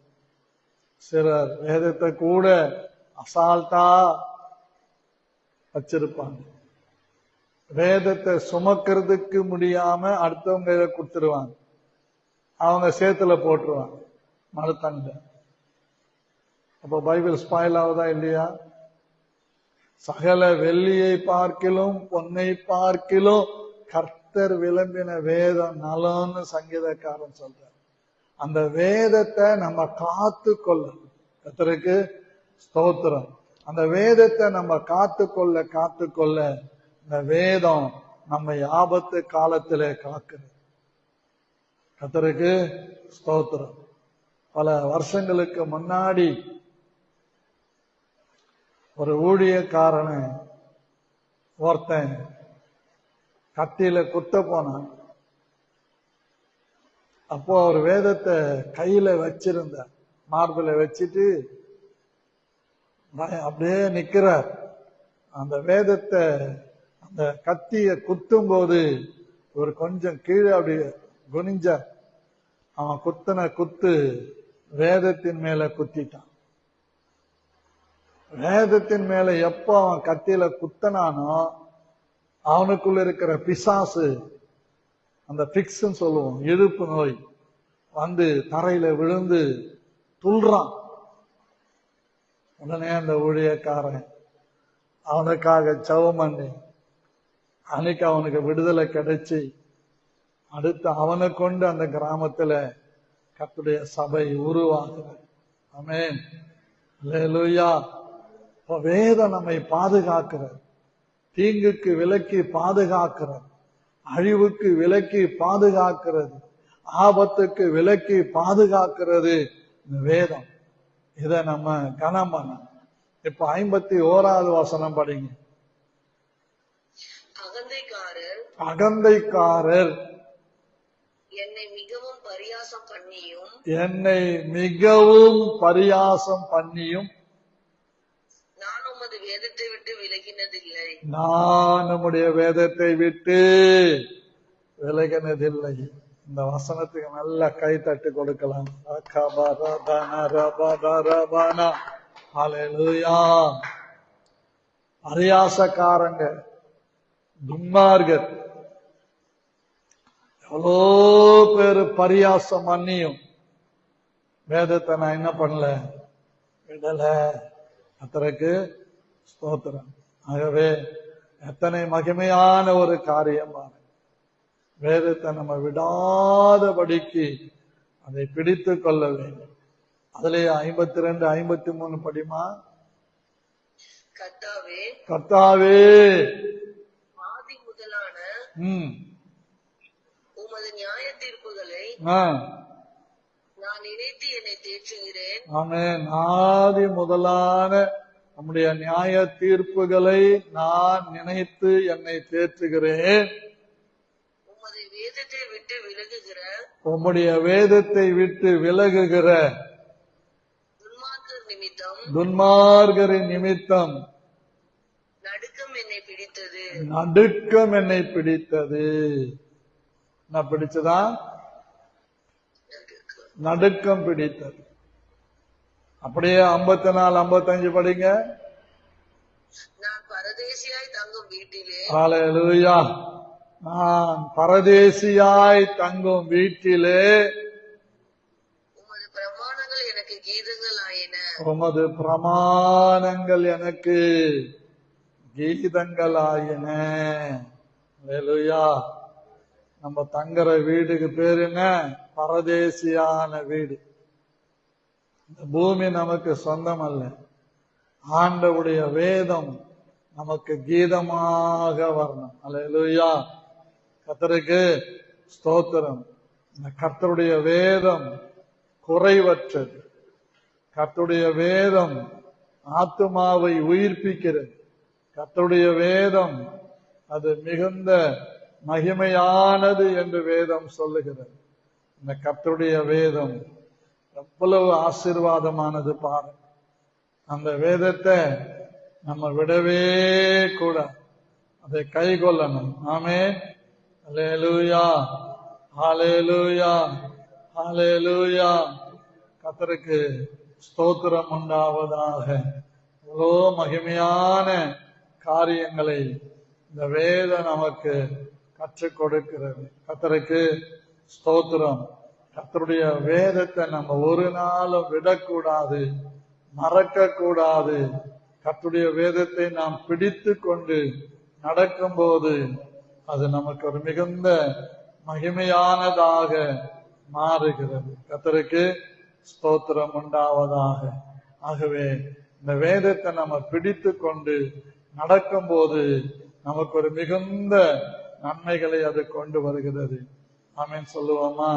சிலர் வேதத்தை கூட அசால்ட்டா வச்சிருப்பாங்க. வேதத்தை சுமக்கிறதுக்கு முடியாம அடுத்தவங்க இதை கொடுத்துருவாங்க, அவங்க சேத்துல போட்டுருவாங்க மறுத்தண்ட. அப்ப பைபிள் ஸ்பாயில் ஆகுதா இல்லையா? சகல வெள்ளியை பார்க்கிலும் பொன்னை பார்க்கிலும் கர்த்தர் விளம்பின வேதம் நலம்னு சங்கீதக்காரன் சொல்றார். அந்த வேதத்தை நம்ம காத்து கொள்ளணும். கர்த்தருக்கு ஸ்தோத்திரம். அந்த வேதத்தை நம்ம காத்து கொள்ள இந்த வேதம் நம்ம ஆபத்து காலத்திலே காக்குது. கர்த்தருக்கு ஸ்தோத்திரம். பல வருஷங்களுக்கு முன்னாடி ஒரு ஊழியக்காரனை ஒருத்தன் கத்தியில குத்த போனான். அப்போ அவர் வேதத்தை கையில வச்சிருந்தார், மார்பில வச்சுட்டு அப்படியே நிக்கிறார். அந்த வேதத்தை அந்த கத்திய குத்தும் போது ஒரு கொஞ்சம் கீழே அப்படி குனிஞ்சார். அவன் குத்தின குத்து வேதத்தின் மேல குத்திட்டான். வேதத்தின் மேல எப்ப அவன் கத்தியில குத்தனானோ அவனுக்குள்ள இருக்கிற பிசாசு, அந்த பிக்ஸ் சொல்லுவோம், இழுப்பு நோய் வந்து தரையில விழுந்து துள்றான். உடனே அந்த ஊழியக்காரன் அவனுக்காக ஜெபம் பண்ணி அன்னைக்கு அவனுக்கு விடுதலை கிடைச்சி அடுத்து அவனை கொண்டு அந்த கிராமத்துல கர்த்தருடைய சபை உருவாகுது. ஆமென், அல்லேலூயா. வேதம் நம்மை பாதுகாக்கிறது, தீங்குக்கு விலக்கி பாதுகாக்கிறது, அழிவுக்கு விலக்கி பாதுகாக்கிறது, ஆபத்துக்கு விலக்கி பாதுகாக்கிறது இந்த வேதம். இத நம்ம கனம் பண்ணணும். இப்ப 51வது வசனம் படிங்க. அகந்தைக்காரர் என்னை மிகவும் பரியாசம் பண்ணியும் நான் உமது வேதத்தை விட்டு விலகினதில்லை. நான் நம்முடைய வேதத்தை விட்டு விலகினதில்லை. இந்த வசனத்துக்கு நல்ல கை தட்டு கொடுக்கலாம். ஹல்லேலூயா. பரியாசக்காரங்க, துன்மார்கர், எவ்வளோ பேரு பரியாசம் பண்ணியும் வேதத்தை நான் என்ன பண்ணல, விடல. கர்த்தருக்கு ஸ்தோத்திரம். ஆகவே எத்தனை மகிமையான ஒரு காரியமான வேதத்தை நம்ம விடாதபடிக்கு அதை பிடித்து கொள்ள வேண்டும். அதிலே 52, 53 படிமா. கர்த்தாவே ஆதி முதலான உமது நியாய தீர்ப்புகளை நான் நினைத்து என்னை தேற்றுகிறேன். ஆமென். ஆதி முதலான நம்முடைய நியாய தீர்ப்புகளை நான் நினைத்து என்னை தேற்றுகிறேன். உம்முடைய வேதத்தை விட்டு விலகுகிற துன்மார்கரின் நிமித்தம் நடுக்கம் என்னை பிடித்தது. என்ன பிடிச்சதா? நடுக்கம் பிடித்தது. அப்படியே 54, 55 படிங்க. நான் பரதேசியாய் தங்கும் வீட்டிலே. ஹல்லேலூயா. நான் பரதேசியாய் தங்கும் வீட்டிலே உமது பிரமாணங்கள் எனக்கு கீதங்கள் ஆயின. உமது பிரமாணங்கள் எனக்கு கீதங்கள் ஆயின. ஹல்லேலூயா. நம்ம தங்குற வீடுக்கு பேரு என்ன? பரதேசியான வீடு. இந்த பூமி நமக்கு சொந்தம் அல்ல. ஆண்டவருடைய வேதம் நமக்கு கீதமாக வரணும். ஹல்லேலூயா. கர்த்தருக்கு ஸ்தோத்திரம். இந்த கர்த்தருடைய வேதம் குறைவற்றது. கர்த்தருடைய வேதம் ஆத்துமாவை உயிர்ப்பிக்கிறது. கர்த்தருடைய வேதம் அது மிகுந்த மகிமையானது என்று வேதம் சொல்லுகிறது. இந்த கர்த்தருடைய வேதம் எவ்வளவு ஆசீர்வாதமானது பாரு. அந்த வேதத்தை நம்ம விடவே கூட அதை கை கொள்ளணும். ஆமென். அல்லேலூயா, ஹல்லேலூயா, ஹல்லேலூயா. கர்த்தருக்கு ஸ்தோத்திரம் உண்டாவதாக. எவ்வளோ மகிமையான காரியங்களை இந்த வேதம் நமக்கு கற்றுக் கொடுக்கிறது. கர்த்தருக்கு ஸ்தோத்திரம். கர்த்தருடைய வேதத்தை நம்ம ஒரு நாளும் விடக்கூடாது, மறக்க கூடாது. கர்த்தருடைய வேதத்தை நாம் பிடித்து கொண்டு நடக்கும்போது அது நமக்கு ஒரு மிகுந்த மகிமையானதாக மாறுகிறது. கர்த்தருக்கு ஸ்தோத்திரம் உண்டாவதாக. ஆகவே இந்த வேதத்தை நம்ம பிடித்து கொண்டு நடக்கும்போது நமக்கு ஒரு மிகுந்த நன்மைகளை அது கொண்டு வருகிறது. ஆமென் சொல்லுவோமா?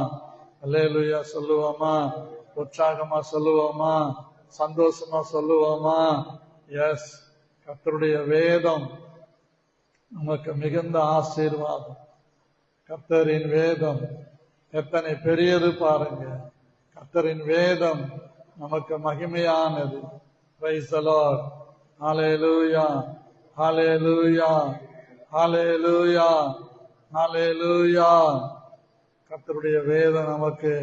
அல்லேலூயா சொல்லுவோமா? உற்சாகமா சொல்லுவோமா? சந்தோஷமா சொல்லுவோமா? எஸ், கர்த்தருடைய வேதம் நமக்கு மிகுந்த ஆசீர்வாதம். கர்த்தரின் வேதம் எத்தனை பெரியது பாருங்க. கர்த்தரின் வேதம் நமக்கு மகிமையானது. Price the Lord. ஹல்லேலூயா, ஹல்லேலூயா, ஹல்லேலூயா, ஹல்லேலூயா. கர்த்தருடைய வேதம் நமக்கு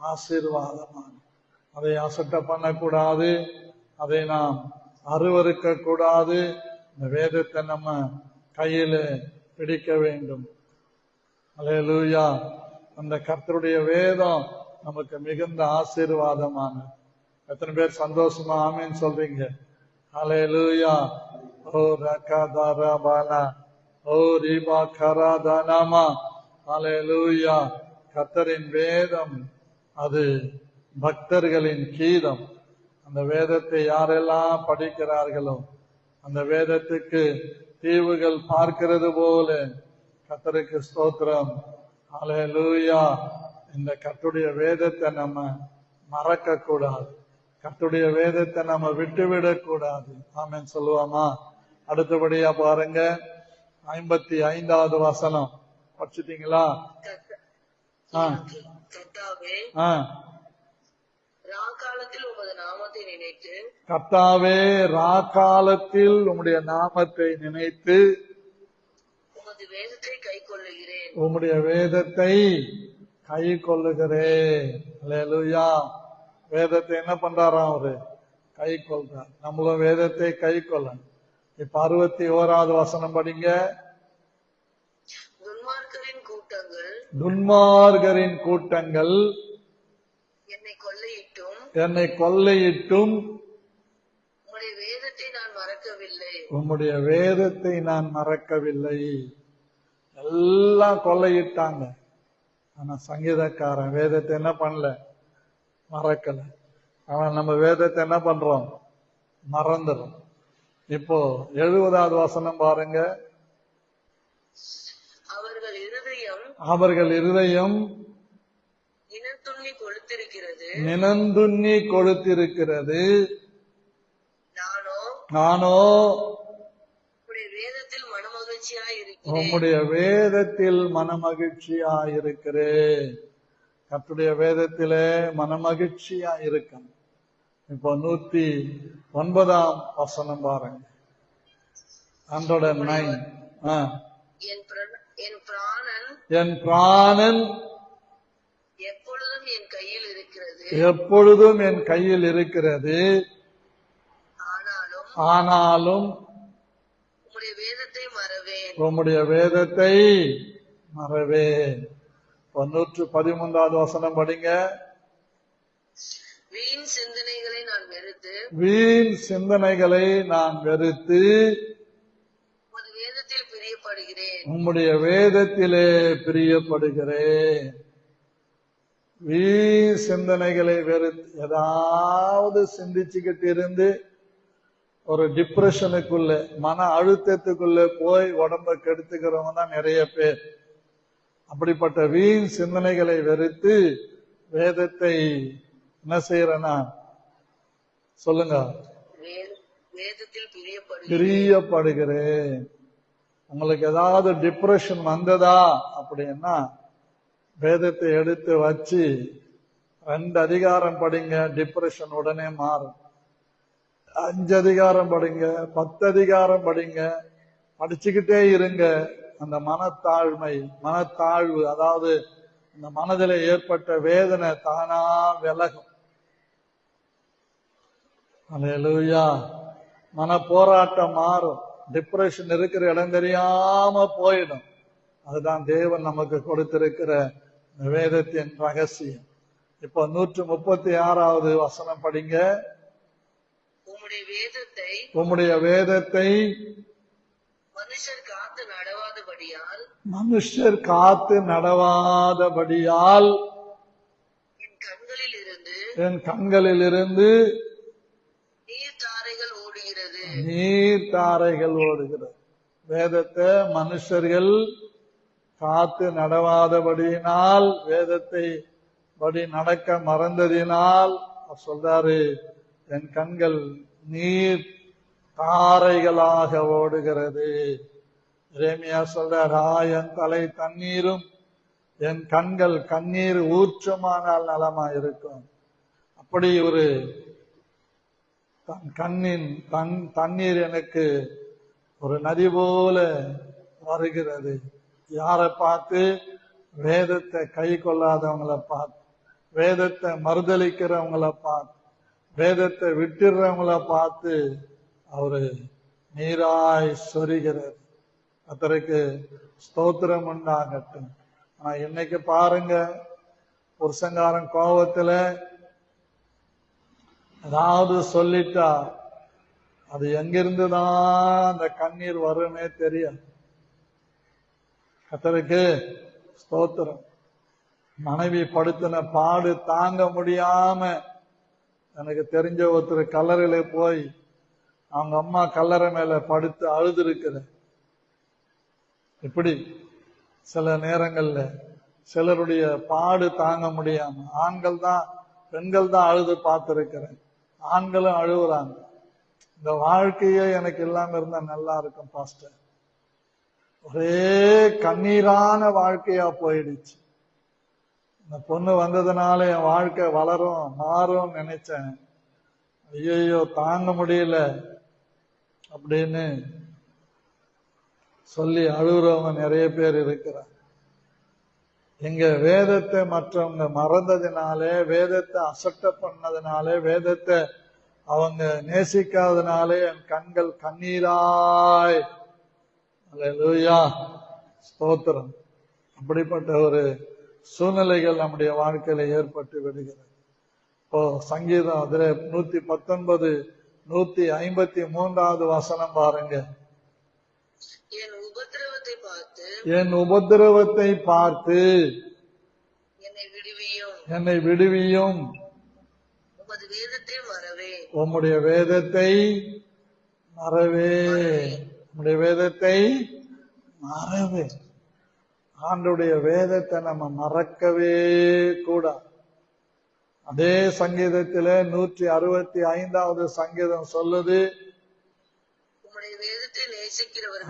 ஆசீர்வாதமான, அதை அசட்ட பண்ணக்கூடாது, அதை நாம் அருவருக்க கூடாது. இந்த வேதத்தை நம்ம கையில பிடிக்க வேண்டும். ஹல்லேலூயா. அந்த கர்த்தருடைய வேதம் நமக்கு மிகுந்த ஆசீர்வாதமான. எத்தனை பேர் சந்தோஷமா ஆமென் சொல்றீங்க? ஹல்லேலூயா. ஓ ரகதரபல ஓ ரிபா கரதனமா. ஹல்லேலூயா. கர்த்தரின் வேதம் அது பக்தர்களின் கீதம். அந்த வேதத்தை யாரெல்லாம் படிக்கிறார்களோ அந்த வேதத்துக்கு தீவுகள் பார்க்கிறது போல. கர்த்தருக்கு ஸ்தோத்திரம். ஹல்லேலூயா. இந்த கர்த்தருடைய வேதத்தை நம்ம மறக்க கூடாது. கர்த்தருடைய வேதத்தை நம்ம விட்டுவிடக் கூடாது. ஆமென் சொல்லுவாமா? அடுத்தபடியா பாருங்க, 55வது வசனம் படிச்சிட்டீங்களா? கர்த்தாவே, ராக்காலத்தில் உமது நாமத்தை நினைத்து, கர்த்தாவே ராக்காலத்தில் உம்முடைய நாமத்தை நினைத்து உமது வேதத்தை கை கொள்ளுகிறேன். உம்முடைய வேதத்தை கை கொள்ளுகிறேன். அல்லேலூயா. வேதத்தை என்ன பண்றாராம்? அவரு கை கொள்றார். நம்மளும் வேதத்தை கை கொள்ளணும். இப்ப 61வது வசனம் படிங்க. துன்மார்க்கரின் கூட்டங்கள் துன்மார்கரின் கூட்டங்கள் என்னை கொள்ளையிட்டும் உம்முடைய வேதத்தை நான் மறக்கவில்லை. உம்முடைய வேதத்தை நான் மறக்கவில்லை. எல்லாம் கொள்ளையிட்டாங்க. ஆனா சங்கீதக்காரன் வேதத்தை என்ன பண்ணல? மறக்கல. அவன் நம்ம வேதத்தை என்ன பண்றோம்? மறந்துடும். இப்போ 70வது வசனம் பாருங்க. அவர்கள் இருதயம் நினந்துண்ணி கொளுத்திருக்கிறது. நானோ உம்முடைய வேதத்தில் மனமகிழ்ச்சியாயிருக்கிறேன். கர்த்தருடைய வேதத்திலே மனமகிழ்ச்சியா இருக்கணும். இப்போ 109ஆம் வசனம் பாருங்க. 109. என் பிராணன் எப்பொழுதும் என் கையில் இருக்கிறது. ஆனாலும் உம்முடைய வேதத்தை மறவேன். 113வது வசனம் படிங்க. வீண் சிந்தனைகளை நான் வெறுத்து உம்முடைய வேதத்திலே பிரியப்படுகிறேன். வீண் சிந்தனைகளை வெறுத்து, ஏதாவது சிந்திச்சுக்கிட்டு இருந்து ஒரு டிப்ரெஷனுக்குள்ள, மன அழுத்தத்துக்குள்ள போய் உடம்ப கெடுத்துக்கிறவங்க தான் நிறைய பேர். அப்படிப்பட்ட வீண் சிந்தனைகளை வெறுத்து வேதத்தை என்ன செய்யறேன்னா சொல்லுங்க, பிரியப்படுகிறேன். உங்களுக்கு ஏதாவது டிப்ரெஷன் வந்ததா அப்படின்னா வேதத்தை எடுத்து வச்சு 2 அதிகாரம் படிங்க, டிப்ரெஷன் உடனே மாறும். 5 அதிகாரம் படிங்க, 10 அதிகாரம் படிங்க, படிச்சுக்கிட்டே இருங்க. அந்த மனத்தாழ்வு, அதாவது இந்த மனதில் ஏற்பட்ட வேதனை தானா விலகும். அல்லேலூயா. மன போராட்டம் மாறும். டிப்ரெஷன் இருக்கிற இடம் தெரியாம போயிடும். அதுதான் தேவன் நமக்கு கொடுத்திருக்கிற வேதத்தின் ரகசியம். இப்போ 136வது வசனம் படிங்க. உம்முடைய வேதத்தை மனுஷர் காத்து நடவாதபடியால் என் கண்களிலிருந்து நீர்த்தாரைகள் ஓடுகிறது. வேதத்தை மனுஷர்கள் காத்து நடவாதபடியினால், வேதத்தை படி நடக்க மறந்ததினால் சொல்றாரு, என் கண்கள் நீர் தாரைகளாக ஓடுகிறது. எரேமியா சொல்றாரா, என் தலை தண்ணீரும் என் கண்கள் கண்ணீர் ஊற்றமானால் நலமா இருக்கும். அப்படி ஒரு கண்ணின் தண்ணீர் எனக்கு ஒரு நதி போல வருகிறது. யாரை பார்த்து? வேதத்தை கை கொள்ளாதவங்களை பார்த்து, வேதத்தை மறுதளிக்கிறவங்களை பார்த்து, வேதத்தை விட்டுறவங்களை பார்த்து அவரு நீராய் சொரிகிறது. கர்த்தருக்கு ஸ்தோத்திரம் உண்டாகட்டும். ஆனா இன்னைக்கு பாருங்க, புருஷங்காரன் கோபத்துல ஏதாவது சொல்லிட்டா அது எங்கிருந்துதான் அந்த கண்ணீர் வரும்னே தெரியாது. கர்த்தருக்கு ஸ்தோத்திரம். மனைவி படுத்தின பாடு தாங்க முடியாம, எனக்கு தெரிஞ்ச ஒருத்தர் கல்லறையில போய் அவங்க அம்மா கல்லறை மேல படுத்து அழுது இருக்கிற. இப்படி சில நேரங்கள்ல சிலருடைய பாடு தாங்க முடியாம, பெண்கள் தான் அழுது பார்த்திருக்கிறேன். ஆண்களும் அழுகுறாங்க. இந்த வாழ்க்கையே எனக்கு இல்லாம இருந்தா நல்லா இருக்கும் பாஸ்டர். ஒரே கண்ணீரான வாழ்க்கையா போயிடுச்சு. இந்த பொண்ணு வந்ததுனால என் வாழ்க்கை வளரும் மாறும் நினைச்சேன். ஐயோ தாங்க முடியல அப்படின்னு சொல்லி அழுகுறவங்க நிறைய பேர் இருக்கிறாங்க. எங்க வேதத்தை மற்றவங்க மறந்ததுனாலே, வேதத்தை அசட்ட பண்ணதுனாலே, வேதத்தை அவங்க நேசிக்காதனாலே என் கண்கள் கண்ணீராய். அல்லேலூயா, ஸ்தோத்திரம். அப்படிப்பட்ட ஒரு சூழ்நிலைகள் நம்முடைய வாழ்க்கையில ஏற்பட்டு விடுகிறது. இப்போ சங்கீதம் அதுல 119 153வது வசனம் பாருங்க. என் உபத்திரவத்தை பார்த்து என்னை விடுவியும், உம்முடைய வேதத்தை மறவே. உம்முடைய வேதத்தை மறவே. ஆண்டவருடைய வேதத்தை நம்ம மறக்கவே கூடாது. அதே சங்கீதத்திலே 165வது சங்கீதம் சொல்லுது,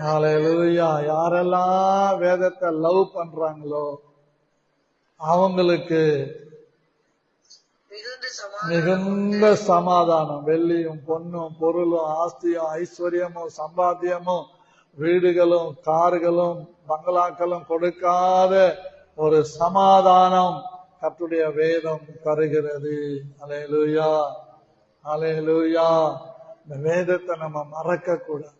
ஹல்லேலூயா, யாரெல்லாம் வேதத்தை லவ் பண்றாங்களோ அவங்களுக்கு மிகுந்த சமாதானம், வெள்ளியும் பொன்னும் பொருளும் ஆஸ்தியும் ஐஸ்வர்யமும் சம்பாத்தியமும் வீடுகளும் கார்களும் பங்களாக்களும் கொடுக்காத ஒரு சமாதானம் கர்த்தருடைய வேதம் தருகிறது. ஹல்லேலூயா, ஹல்லேலூயா. இந்த வேதத்தை நம்ம மறக்க கூடாது.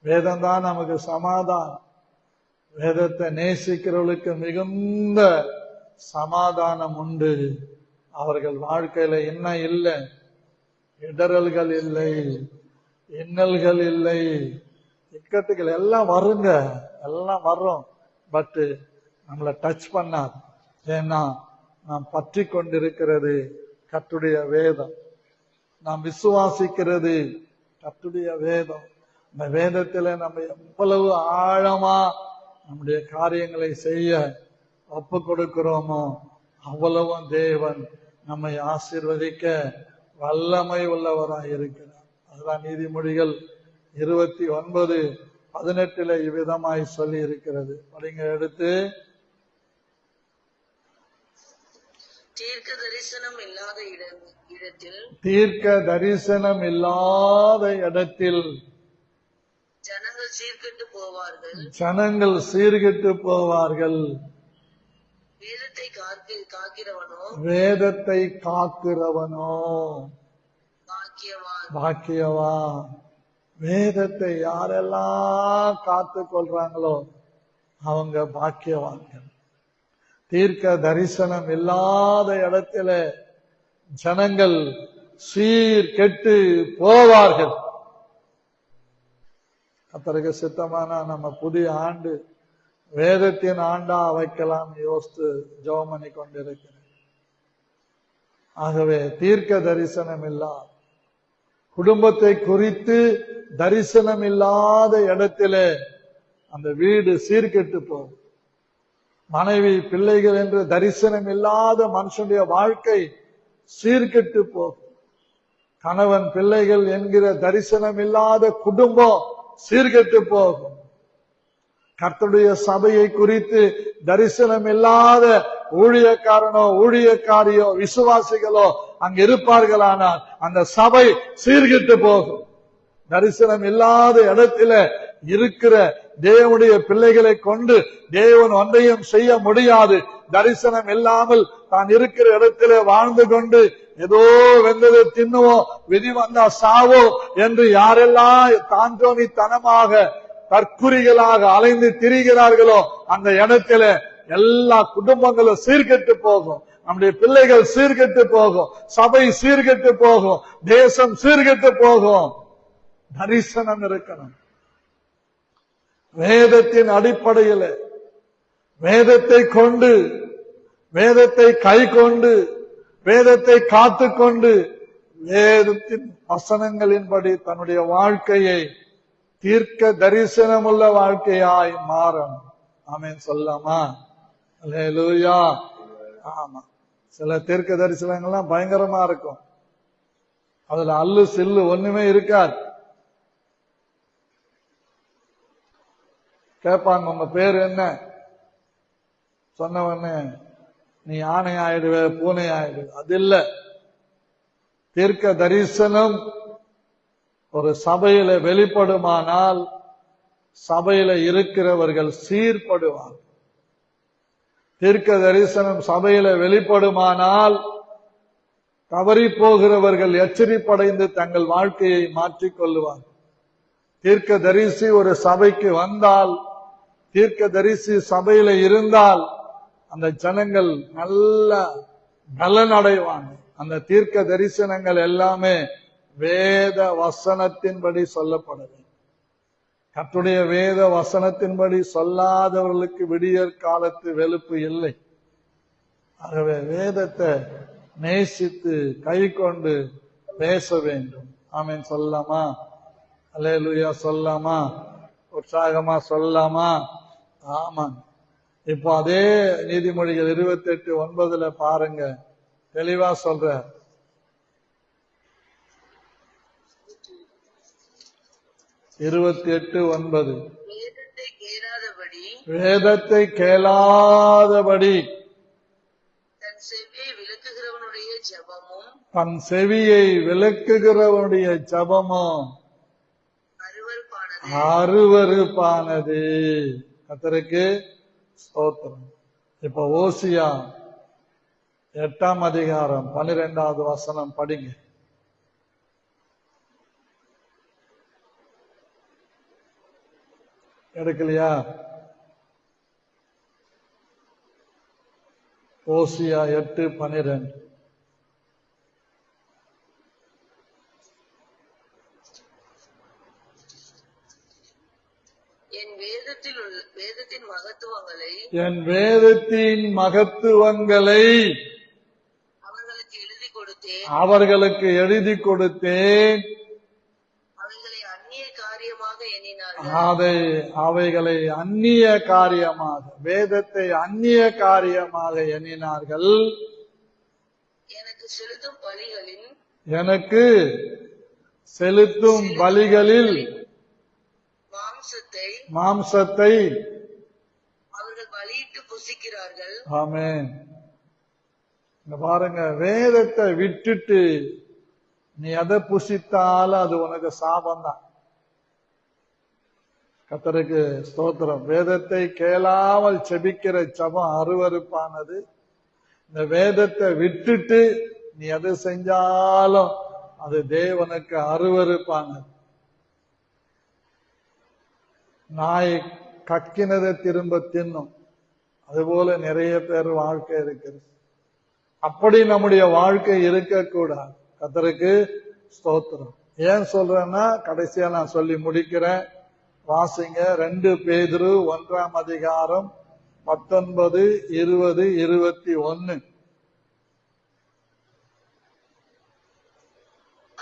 வேதம் தான் நமக்கு சமாதானம். வேதத்தை நேசிக்கிறவர்களுக்கு மிகுந்த சமாதானம் உண்டு. அவர்கள் வாழ்க்கையில என்ன இல்லை? இடரல்கள் இல்லை, இன்னல்கள் இல்லை, இக்கட்டுகள் எல்லாம் வருங்க, எல்லாம் வரும். பட் நம்மளை டச் பண்ணாது. ஏன்னா நாம் பற்றி கொண்டிருக்கிறது கர்த்தருடைய வேதம். நாம் விசுவாசிக்கிறது கர்த்தருடைய வேதம். இந்த வேதத்துல நம்ம எவ்வளவு ஆழமா நம்முடைய காரியங்களை செய்ய ஒப்பு கொடுக்கிறோமோ அவ்வளவும் தேவன் நம்மை ஆசீர்வதிக்க வல்லமை உள்ளவராய் இருக்கிறார். அதுதான் நீதிமொழிகள் 29:18 இவ்விதமாய் சொல்லி இருக்கிறது. படிங்க எடுத்து. தீர்க்க தரிசனம் இல்லாத இடத்தில் ஜனங்கள் சீர்கெட்டு போவார்கள். வேதத்தை காக்கிறவனோ பாக்கியவான். வேதத்தை யாரெல்லாம் காத்து கொள்றாங்களோ அவங்க பாக்கியவான்கள். தீர்க்க தரிசனம் இல்லாத இடத்துல ஜனங்கள் சீர் கெட்டு போவார்கள். கர்த்தருக்கு சித்தமானா நம்ம புதிய ஆண்டு வேதத்தின் ஆண்டா வைக்கலாம் யோசித்து ஜெபம் பண்ணி கொண்டிருக்கிறேன். ஆகவே தீர்க்க தரிசனம் இல்லா குடும்பத்தை குறித்து தரிசனம் இல்லாத இடத்திலே அந்த வீடு சீர்கெட்டு போகும். மனைவி பிள்ளைகள் என்று தரிசனம் இல்லாத மனுஷனுடைய வாழ்க்கை சீர்கெட்டு போகும். கணவன் பிள்ளைகள் என்கிற தரிசனம் இல்லாத குடும்பம் சீர்கெட்டு போகும். கர்த்தருடைய சபையை குறித்து தரிசனம் இல்லாத ஊழியக்காரனோ ஊழியக்காரியோ விசுவாசிகளோ அங்க இருப்பார்களானால் அந்த சபை சீர்கெட்டு போகும். தரிசனம் இல்லாத இடத்துல இருக்கிற தேவனுடைய பிள்ளைகளை கொண்டு தேவன் ஒன்றையும் செய்ய முடியாது. தரிசனம் இல்லாமல் தான் இருக்கிற இடத்திலே வாழ்ந்து கொண்டு ஏதோ வெந்தது தின்னுவோம் விதி வந்தா சாவோ என்று யாரெல்லாம் தாந்தோணித்தனமாக தற்குறிகளாக அலைந்து திரிகிறார்களோ அந்த இடத்துல எல்லா குடும்பங்களும் சீர்கெட்டு போகும். நம்முடைய பிள்ளைகள் சீர்கெட்டு போகும். சபை சீர்கெட்டு போகும். தேசம் சீர்கெட்டு போகும். தரிசனம் இருக்கணும். வேதத்தின் அடிப்படையில் வேதத்தை கொண்டு வேதத்தை கை கொண்டு வேதத்தை காத்துக்கொண்டு வேதத்தின் வசனங்களின்படி தன்னுடைய வாழ்க்கையை தீர்க்க தரிசனமுள்ள வாழ்க்கையாய் மாறணும். ஆமென் சொல்லாமா? அல்லேலூயா. ஆமா, சில தீர்க்க தரிசனங்கள்லாம் பயங்கரமா இருக்கும். அதுல அல்லு சில்லு ஒண்ணுமே இருக்காது. கேட்பாங்க உங்க பேர் என்ன, சொன்னவன்னு நீ ஆணை ஆயிடுவ பூனை ஆயிடுவ. அது இல்ல. தீர்க்க தரிசனம் ஒரு சபையில வெளிப்படுமானால் சபையில இருக்கிறவர்கள் சீர்படுவார். தீர்க்க தரிசனம் சபையில வெளிப்படுமானால் தவறி போகிறவர்கள் எச்சரிப்படைந்து தங்கள் வாழ்க்கையை மாற்றிக் கொள்ளுவார். தீர்க்க தரிசி ஒரு சபைக்கு வந்தால், தீர்க்க தரிசி சபையில இருந்தால் அந்த ஜனங்கள் நல்ல பலன் அடைவாங்க. அந்த தீர்க்க தரிசனங்கள் எல்லாமே வேத வசனத்தின்படி சொல்லப்பட வேண்டும். கர்த்தருடைய வேத வசனத்தின்படி சொல்லாதவர்களுக்கு விடியற் காலத்து வெளுப்பு இல்லை. ஆகவே வேதத்தை நேசித்து கை கொண்டு பேச வேண்டும். ஆமென் சொல்லாமா? அல்லேலூயா சொல்லாமா? உற்சாகமா சொல்லாமா? ஆமாம். இப்போ அதே நீதிமொழிகள் 28:9 பாருங்க, தெளிவா சொல்ற. 28:9 வேதத்தை கேளாதபடி தன் செவியை விலக்குகிறவனுடைய ஜெபமும் அருவருப்பானது. கர்த்தருக்கு ஸ்தோத்திரம். இப்ப ஓசியா 8:12 படிங்க. எடுக்கலையா? ஓசியா 8:12. என் வேதத்தின் மகத்துவங்களை அவர்களுக்கு எழுதி கொடுத்தேன். அவைகளை அந்நிய காரியமாக, வேதத்தை அந்நிய காரியமாக எண்ணினார்கள். எனக்கு செலுத்தும் பலிகளில் மாம்சத்தை அவர்கள் பலியிட்டு புசிக்கிறார்கள். ஆமென். பாருங்க, வேதத்தை விட்டுட்டு நீ எதை புசித்தாலும் அது உனக்கு சாபம் தான். கர்த்தருக்கு ஸ்தோத்திரம். வேதத்தை கேளாமல் செபிக்கிற ஜெபம் அருவருப்பானது. இந்த வேதத்தை விட்டுட்டு நீ எது செஞ்சாலும் அது தேவனுக்கு அருவருப்பானது. நாய் கக்கினதை திரும்ப தின்னும், அதுபோல நிறைய பேர் வாழ்க்கை இருக்கிறது. அப்படி நம்முடைய வாழ்க்கை இருக்கக்கூடாது. கர்த்தருக்கு ஸ்தோத்திரம். ஏன் சொல்றேன்னா கடைசியா நான் சொல்லி முடிக்கிறேன். வாசிங்க 2 பேதுரு 1ஆம் அதிகாரம் 19, 20, 21.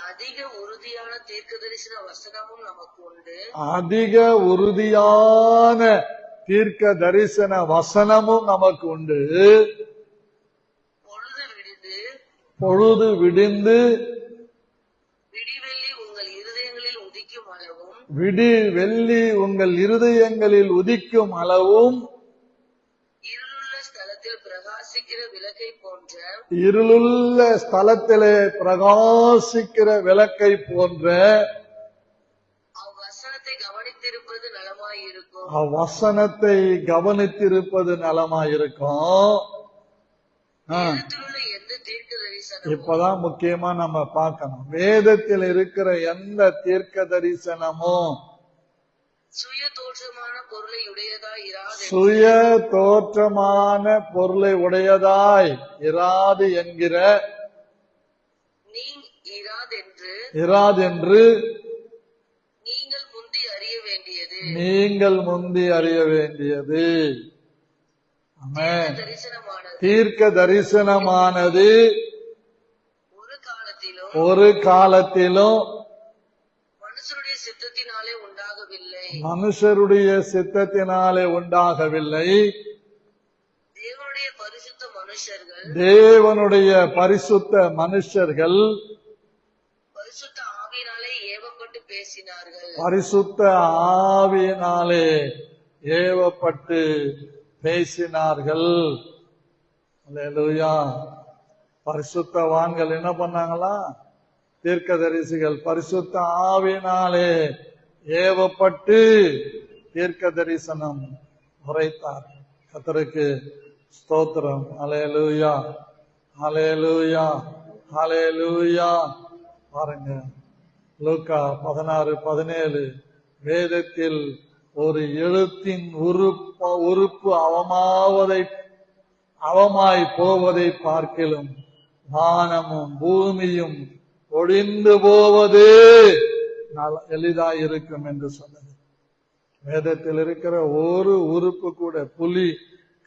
அதிக உறுதியான தீர்க்கதரிசன வசனமும் நமக்கு உண்டு. அதிக உறுதியான தீர்க்க தரிசன வசனமும் நமக்கு உண்டு. பொழுது விடிந்து விடிவெள்ளி உங்கள் இருதயங்களில் உதிக்கும் அளவும் விடிவெள்ளி உங்கள் இருதயங்களில் உதிக்கும் அளவும் இருளுள்ள ஸ்தலத்தில் பிரகாசிக்கிற விளக்கை போன்ற இருளுள்ள ஸ்தலத்திலே பிரகாசிக்கிற விளக்கை போன்ற அவ்வசனத்தை கவனித்திருப்பது நலமாயிருக்கும். அவ்வசனத்தை கவனித்திருப்பது நலமாயிருக்கும். வேதத்திலுள்ள எந்த தீர்க்க தரிசனமும் இப்பதான் முக்கியமா நம்ம பார்க்கணும். வேதத்தில் இருக்கிற எந்த தீர்க்க தரிசனமும் சுய தோற்றமான பொருளை உடையதாய் இராது சுய தோற்றமான பொருளை உடையதாய் இராது என்கிற இராதென்று நீங்கள் முந்தி அறிய வேண்டியது. நீங்கள் முந்தி அறிய வேண்டியது. ஆமென். தரிசனமானது தீர்க்க தரிசனமானது ஒரு ஒரு காலத்திலும் காலத்திலும் மனுஷருடைய சித்தத்தினாலே உண்டாகவில்லை. மனுஷருடைய சித்தத்தினாலே உண்டாகவில்லை. தேவனுடைய பரிசுத்த மனுஷர்கள் தேவனுடைய பரிசுத்த மனுஷர்கள் பரிசுத்த ஆவியினாலே ஏவப்பட்டு பேசினார்கள். பரிசுத்த ஆவியினாலே ஏவப்பட்டு பேசினார்கள். அல்லேலூயா. பரிசுத்தவான்கள் என்ன பண்ணாங்களா? தீர்க்கதரிசிகள் பரிசுத்த ஆவியினாலே ஏவப்பட்டு தீர்க்க தரிசனம் உரைத்தார். கர்த்தருக்கு ஸ்தோத்திரம். அல்லேலூயா, அல்லேலூயா, அல்லேலூயா. பாருங்க, லூக்கா 16:17 வேதத்தில் ஒரு எழுத்தின் உறுப்பு அவமாய் போவதை பார்க்கிலும் வானமும் பூமியும் ஒழிந்து போவது எளிதாயிருக்கும் என்று சொன்னது. வேதத்தில் இருக்கிற ஒரு உறுப்பு கூட, புலி,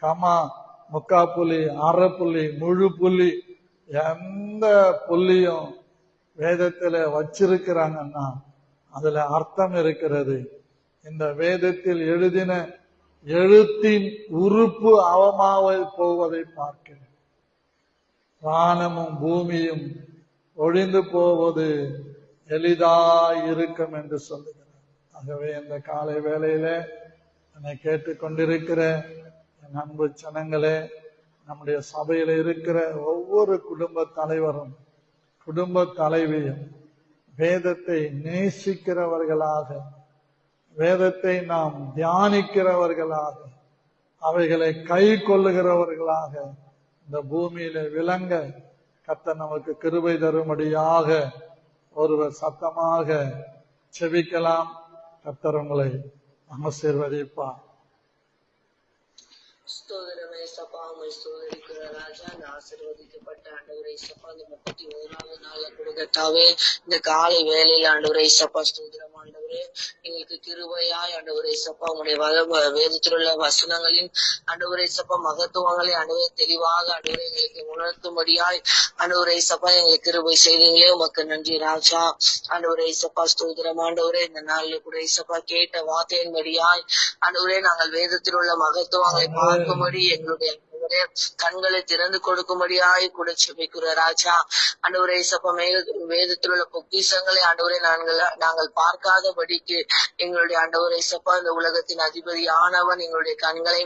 கமா, முக்கா புலி, அரை புலி, முழு புலி, எந்த புள்ளியும் வேதத்துல வச்சிருக்கிறாங்கன்னா அதுல அர்த்தம் இருக்கிறது. இந்த வேதத்தில் எழுதின எழுத்தின் உறுப்பு அவமாய் போவதை பார்க்கிறேன். வானமும் பூமியும் ஒழிந்து போவது எளிதாயிருக்கும் என்று சொல்லுகிறார். ஆகவே இந்த காலை வேளையில என்னை கேட்டுக்கொண்டிருக்கிற என் அன்பு ஜனங்களே, நம்முடைய சபையில இருக்கிற ஒவ்வொரு குடும்ப தலைவரும் குடும்ப தலைவியும் வேதத்தை நேசிக்கிறவர்களாக, வேதத்தை நாம் தியானிக்கிறவர்களாக, அவைகளை கை கொள்ளுகிறவர்களாக இந்த பூமியில விளங்க கர்த்தர் நமக்கு கிருபை தரும்படியாக ஒருவர் சத்தமாக செபிக்கலாம். கர்த்தர் உங்களை ஆசீர்வதிப்பார். ஸ்தோத்திரமே சப்பா, உம்மை ஸ்தோத்திரிக்கிற ராஜா. இந்த ஆசீர்வதிக்கப்பட்ட ஆண்டவரே சப்பா, இந்த 31வது நாள்ல கொடுக்கட்டாவே இந்த காலை வேலையில ஆண்டவரே சப்பா ஸ்தோத்திரம் ஆண்டவரே. எங்களுக்கு கிருபையாய் ஆண்டவரே சப்பா உங்களுடைய வேதத்தில் உள்ள வசனங்களின் ஆண்டவரே சப்பா மகத்துவங்களை ஆண்டவரே தெளிவாக ஆண்டவரே எங்களுக்கு உணர்த்தும்படியாய் ஆண்டவரே சப்பா எங்களுக்கு கிருபை செய்தீங்களே, உமக்கு நன்றி ராஜா. ஆண்டவரே சப்பா ஸ்தோத்திரம் ஆண்டவரே. இந்த நாள்ல கூட சப்பா கேட்ட வார்த்தையின்படியாய் ஆண்டவரே நாங்கள் வேதத்தில் உள்ள மகத்துவங்களை பார்க்கும்படி எங்களுடைய கண்களை திறந்து கொடுக்கும்படியாய் கூட செபிக்கிற ராஜா. ஆண்டவரே சப்பா வேதத்தில் உள்ள பொக்கிஷங்களை ஆண்டவரே நாங்கள் பார்க்காதபடிக்கு எங்களுடைய ஆண்டவரே சப்பா இந்த உலகத்தின் அதிபதியானவன் எங்களுடைய கண்களை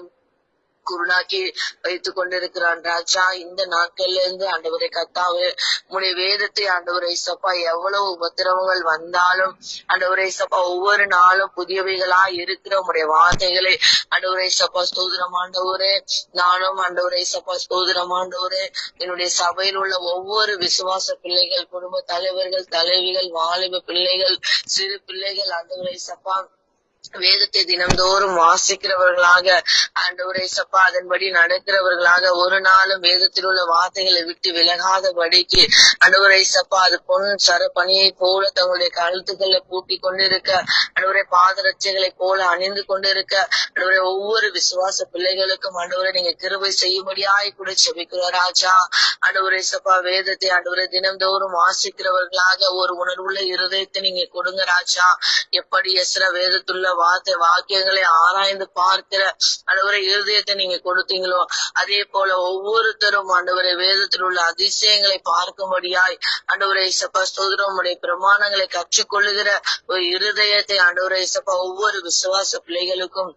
குருடாக்கி வைத்துக் கொண்டிருக்கிறான் ராஜா. இந்த நாட்கள்ல இருந்து ஆண்டவரை கர்த்தாவே உடைய வேதத்தை ஆண்டவரை சப்பா எவ்வளவு உபத்திரவங்கள் வந்தாலும் ஆண்டவரை சப்பா ஒவ்வொரு நாளும் புதியவைகளா இருக்கிற உடைய வார்த்தைகளை ஆண்டவரை சப்பா ஸ்தோத்திரம் ஆண்டவரே. நானும் ஆண்டவரை சப்பா ஸ்தோத்திரம் ஆண்டவரே. என்னுடைய சபையில் உள்ள ஒவ்வொரு விசுவாச பிள்ளைகள், குடும்ப தலைவர்கள், தலைவிகள், வாலிப பிள்ளைகள், சிறு பிள்ளைகள் ஆண்டவரை சப்பா வேதத்தை தினம்தோறும் வாசிக்கிறவர்களாக, ஆண்டவரே சப்பா அதன்படி நடக்கிறவர்களாக, ஒரு நாளும் வேதத்தில் உள்ள வார்த்தைகளை விட்டு விலகாதபடிக்கு, ஆண்டவரே சப்பா அது பொன் சர பணியை போல தங்களுடைய கழுத்துக்களை பூட்டி கொண்டிருக்க, ஆண்டவரே பாதரட்சைகளை போல அணிந்து கொண்டிருக்க, ஆண்டவரே ஒவ்வொரு விசுவாச பிள்ளைகளுக்கும் ஆண்டவரை நீங்க கிருபை செய்யும்படியாய் கூட செபிக்கிறோம் ராஜா. ஆண்டவரே சப்பா வேதத்தை ஆண்டவரை தினம்தோறும் வாசிக்கிறவர்களாக ஒரு உணர்வுள்ள இருதயத்தை நீங்க கொடுங்க ராஜா. எப்படி எஸ்ரா வேதத்துள்ள வாக்கியங்களை ஆராய்ந்து பார்க்கிற ஆண்டவரை இருதயத்தை நீங்க கொடுத்தீங்களோ, அதே போல ஒவ்வொருத்தரும் ஆண்டவரை வேதத்தில் உள்ள அதிசயங்களை பார்க்கும்படியாய் ஆண்டவரை இசப்பா ஸ்தோத்திரம் உடைய பிரமாணங்களை கற்றுக்கொள்ளுகிற ஒரு இருதயத்தை ஆண்டவரை இசப்பா ஒவ்வொரு விசுவாச பிள்ளைகளுக்கும்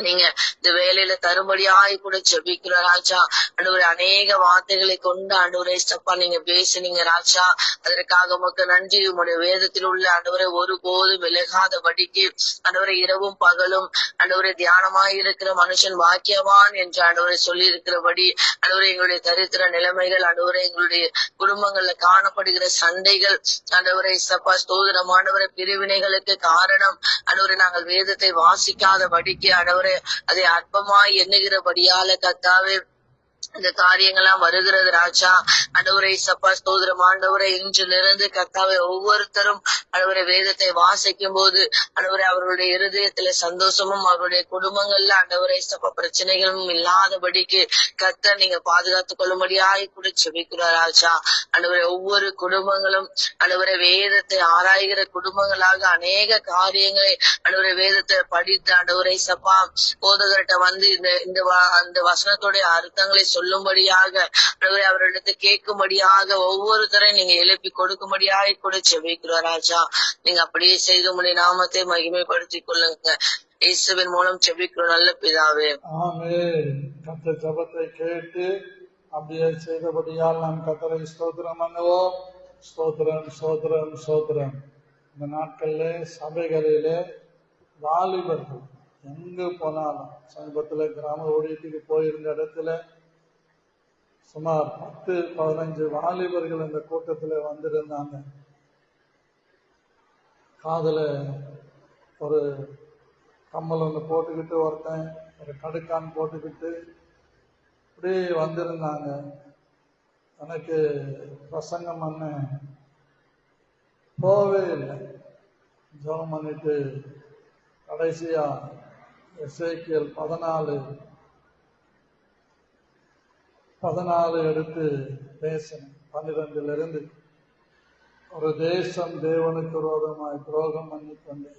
நீங்க இந்த வேலையில தரும்படியாய் கூட ஜெபிக்கிற ராஜா. ஆண்டவரே அநேக வார்த்தைகளை கொண்டு ஆண்டவரே சப்பா நீங்க பேசுனீங்க ராஜா. அதற்காக உமக்கு நன்றி. உங்களுடைய வேதத்தில் உள்ள ஆண்டவரை ஒருபோதும் விலகாதபடிக்கு ஆண்டவரை இரவும் பகலும் ஆண்டவரை தியானமாய் இருக்கிற மனுஷன் பாக்கியவான் என்று ஆண்டவரை சொல்லி இருக்கிறபடி ஆண்டவரை எங்களுடைய தரித்திர நிலைமைகள், ஆண்டவரை எங்களுடைய குடும்பங்கள்ல காணப்படுகிற சண்டைகள், ஆண்டவரை சப்பா ஸ்தோத்திரம் ஆண்டவரை பிரிவினைகளுக்கு காரணம் ஆண்டவரை நாங்கள் வேதத்தை வாசிக்காதபடிக்கு ஆண்டவரை அதை அற்பமாய் எண்ணுகிறபடியால கர்த்தாவே இந்த காரியங்கள்லாம் வருகிறது ராஜா. ஆண்டவரை சப்பா ஸ்தோத்திரம் ஆண்டவரை இன்றிலிருந்து கர்த்தாவை ஒவ்வொருத்தரும் ஆண்டவரை வேதத்தை வாசிக்கும் போது ஆண்டவரை அவர்களுடைய இருதயத்துல சந்தோஷமும் அவருடைய குடும்பங்கள்ல ஆண்டவரை சப்பா பிரச்சனைகளும் இல்லாதபடிக்கு கர்த்தர் நீங்க பாதுகாத்துக் கொள்ளும்படியாய் கூட செபிக்கிறார் ராஜா. ஆண்டவரை ஒவ்வொரு குடும்பங்களும் ஆண்டவரை வேதத்தை ஆராய்கிற குடும்பங்களாக அநேக காரியங்களை ஆண்டவரை வேதத்தை படித்து ஆண்டவரை சப்பா போதகர்கிட்ட வந்து இந்த வசனத்துடைய அர்த்தங்களை சொல்லும்படியாக அவரிடத்தை கேட்கும்படியாக ஒவ்வொருத்தரையும் நீங்க எழுப்பி கொடுக்கும்படியாக கூட செபிக்கிறோம் ராஜா. நீங்க அப்படியே செய்து உடைய நாமத்தை மகிமைப்படுத்திக் கொள்ளுங்க. இயேசுவின் மூலம் செபிக்கிறோம் நல்ல பிதாவே. ஆமென். கர்த்தர் ஜெபத்தை கேட்டு அப்படியே செய்தபடியால் நாம் கர்த்தரை ஸ்தோத்திரம் பண்ணுவோம். ஸ்தோத்திரம் ஸ்தோத்திரம் ஸ்தோத்திரம். இந்த நாட்கள்ல சபைகளிலே வாலிபர்கள் எங்க போனாலும், சமீபத்துல கிராம ஊழியத்துக்கு போயிருந்த இடத்துல சுமார் 10-15 வாலிபர்கள் இந்த கூட்டத்துல வந்திருந்தாங்க. காதுல ஒரு கம்மல் ஒன்று போட்டுக்கிட்டு, ஒருத்தன் ஒரு கடுக்கான் போட்டுக்கிட்டு அப்படியே வந்திருந்தாங்க. எனக்கு பிரசங்கம் பண்ண போகவே இல்லை. ஜெபம் பண்ணிட்டு கடைசியா எசேக்கியேல் 14 எடுத்து பேசணும். 12 ஒரு தேசம் தேவனுக்கு விரோதமாய் துரோகம் பண்ணி கொண்டு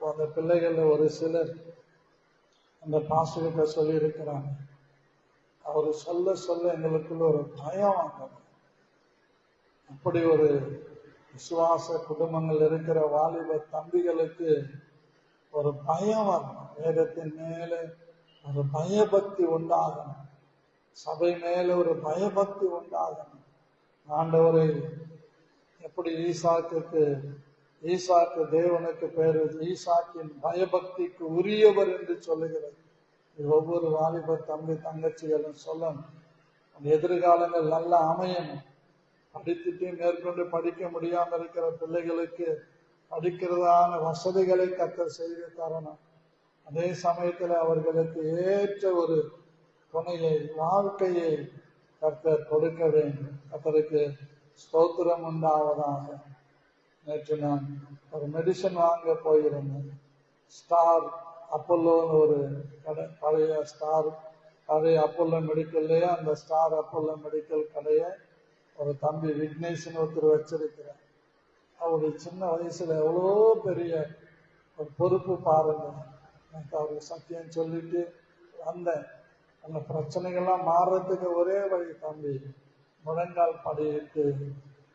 அந்த பிள்ளைகள் ஒரு சிலர் அந்த பாஸ்டர்கிட்ட சொல்லி இருக்கிறாங்க. அவரு சொல்ல சொல்ல எங்களுக்குள்ள ஒரு பயம் வாங்கணும். அப்படி ஒரு விசுவாச குடும்பங்கள் இருக்கிற வாலிப தம்பிகளுக்கு ஒரு பயம் வரணும். வேதத்தின் மேல ஒரு பயபக்தி உண்டாகணும். சபை மேல ஒரு பயபக்தி உண்டாகணும். ஆண்டவரை எப்படி ஈசாக்கு தேவனுக்கு பேரு ஈசாக்கின் பயபக்திக்கு உரியவர் என்று சொல்லுகிறது. ஒவ்வொரு வாலிப தம்பி தங்கச்சிகளும் சொல்லணும். அந்த எதிர்காலங்கள் நல்லா அமையணும். படித்துட்டு மேற்கொண்டு படிக்க முடியாம இருக்கிற பிள்ளைகளுக்கு படிக்கிறதான வசதிகளை கர்த்தர் செய்து தரணும். அதே சமயத்துல அவர்களுக்கு ஏற்ற ஒரு துணையை, வாழ்க்கையை கர்த்தர் கொடுக்க வேண்டும். கர்த்தருக்கு ஸ்தோத்திரம் உண்டாவதாக. நேற்று நான் ஒரு மெடிசன் வாங்க போயிருந்தேன். ஸ்டார் அப்போலோன்னு ஒரு கடை, பழைய அப்போலோ மெடிக்கல்லையே அந்த ஸ்டார் அப்போலோ மெடிக்கல் கடையை ஒரு தம்பி விக்னேஷன் ஒருத்தர் வச்சிருக்கிறார். அவருடைய சின்ன வயசுல எவ்வளோ பெரிய ஒரு பொறுப்பு பாருங்க. எனக்கு அவருக்கு சத்தியம் சொல்லிட்டு வந்தேன். அந்த பிரச்சனைகள்லாம் மாறுறதுக்கு ஒரே வழி தம்பி, முழங்கால் படியிட்டு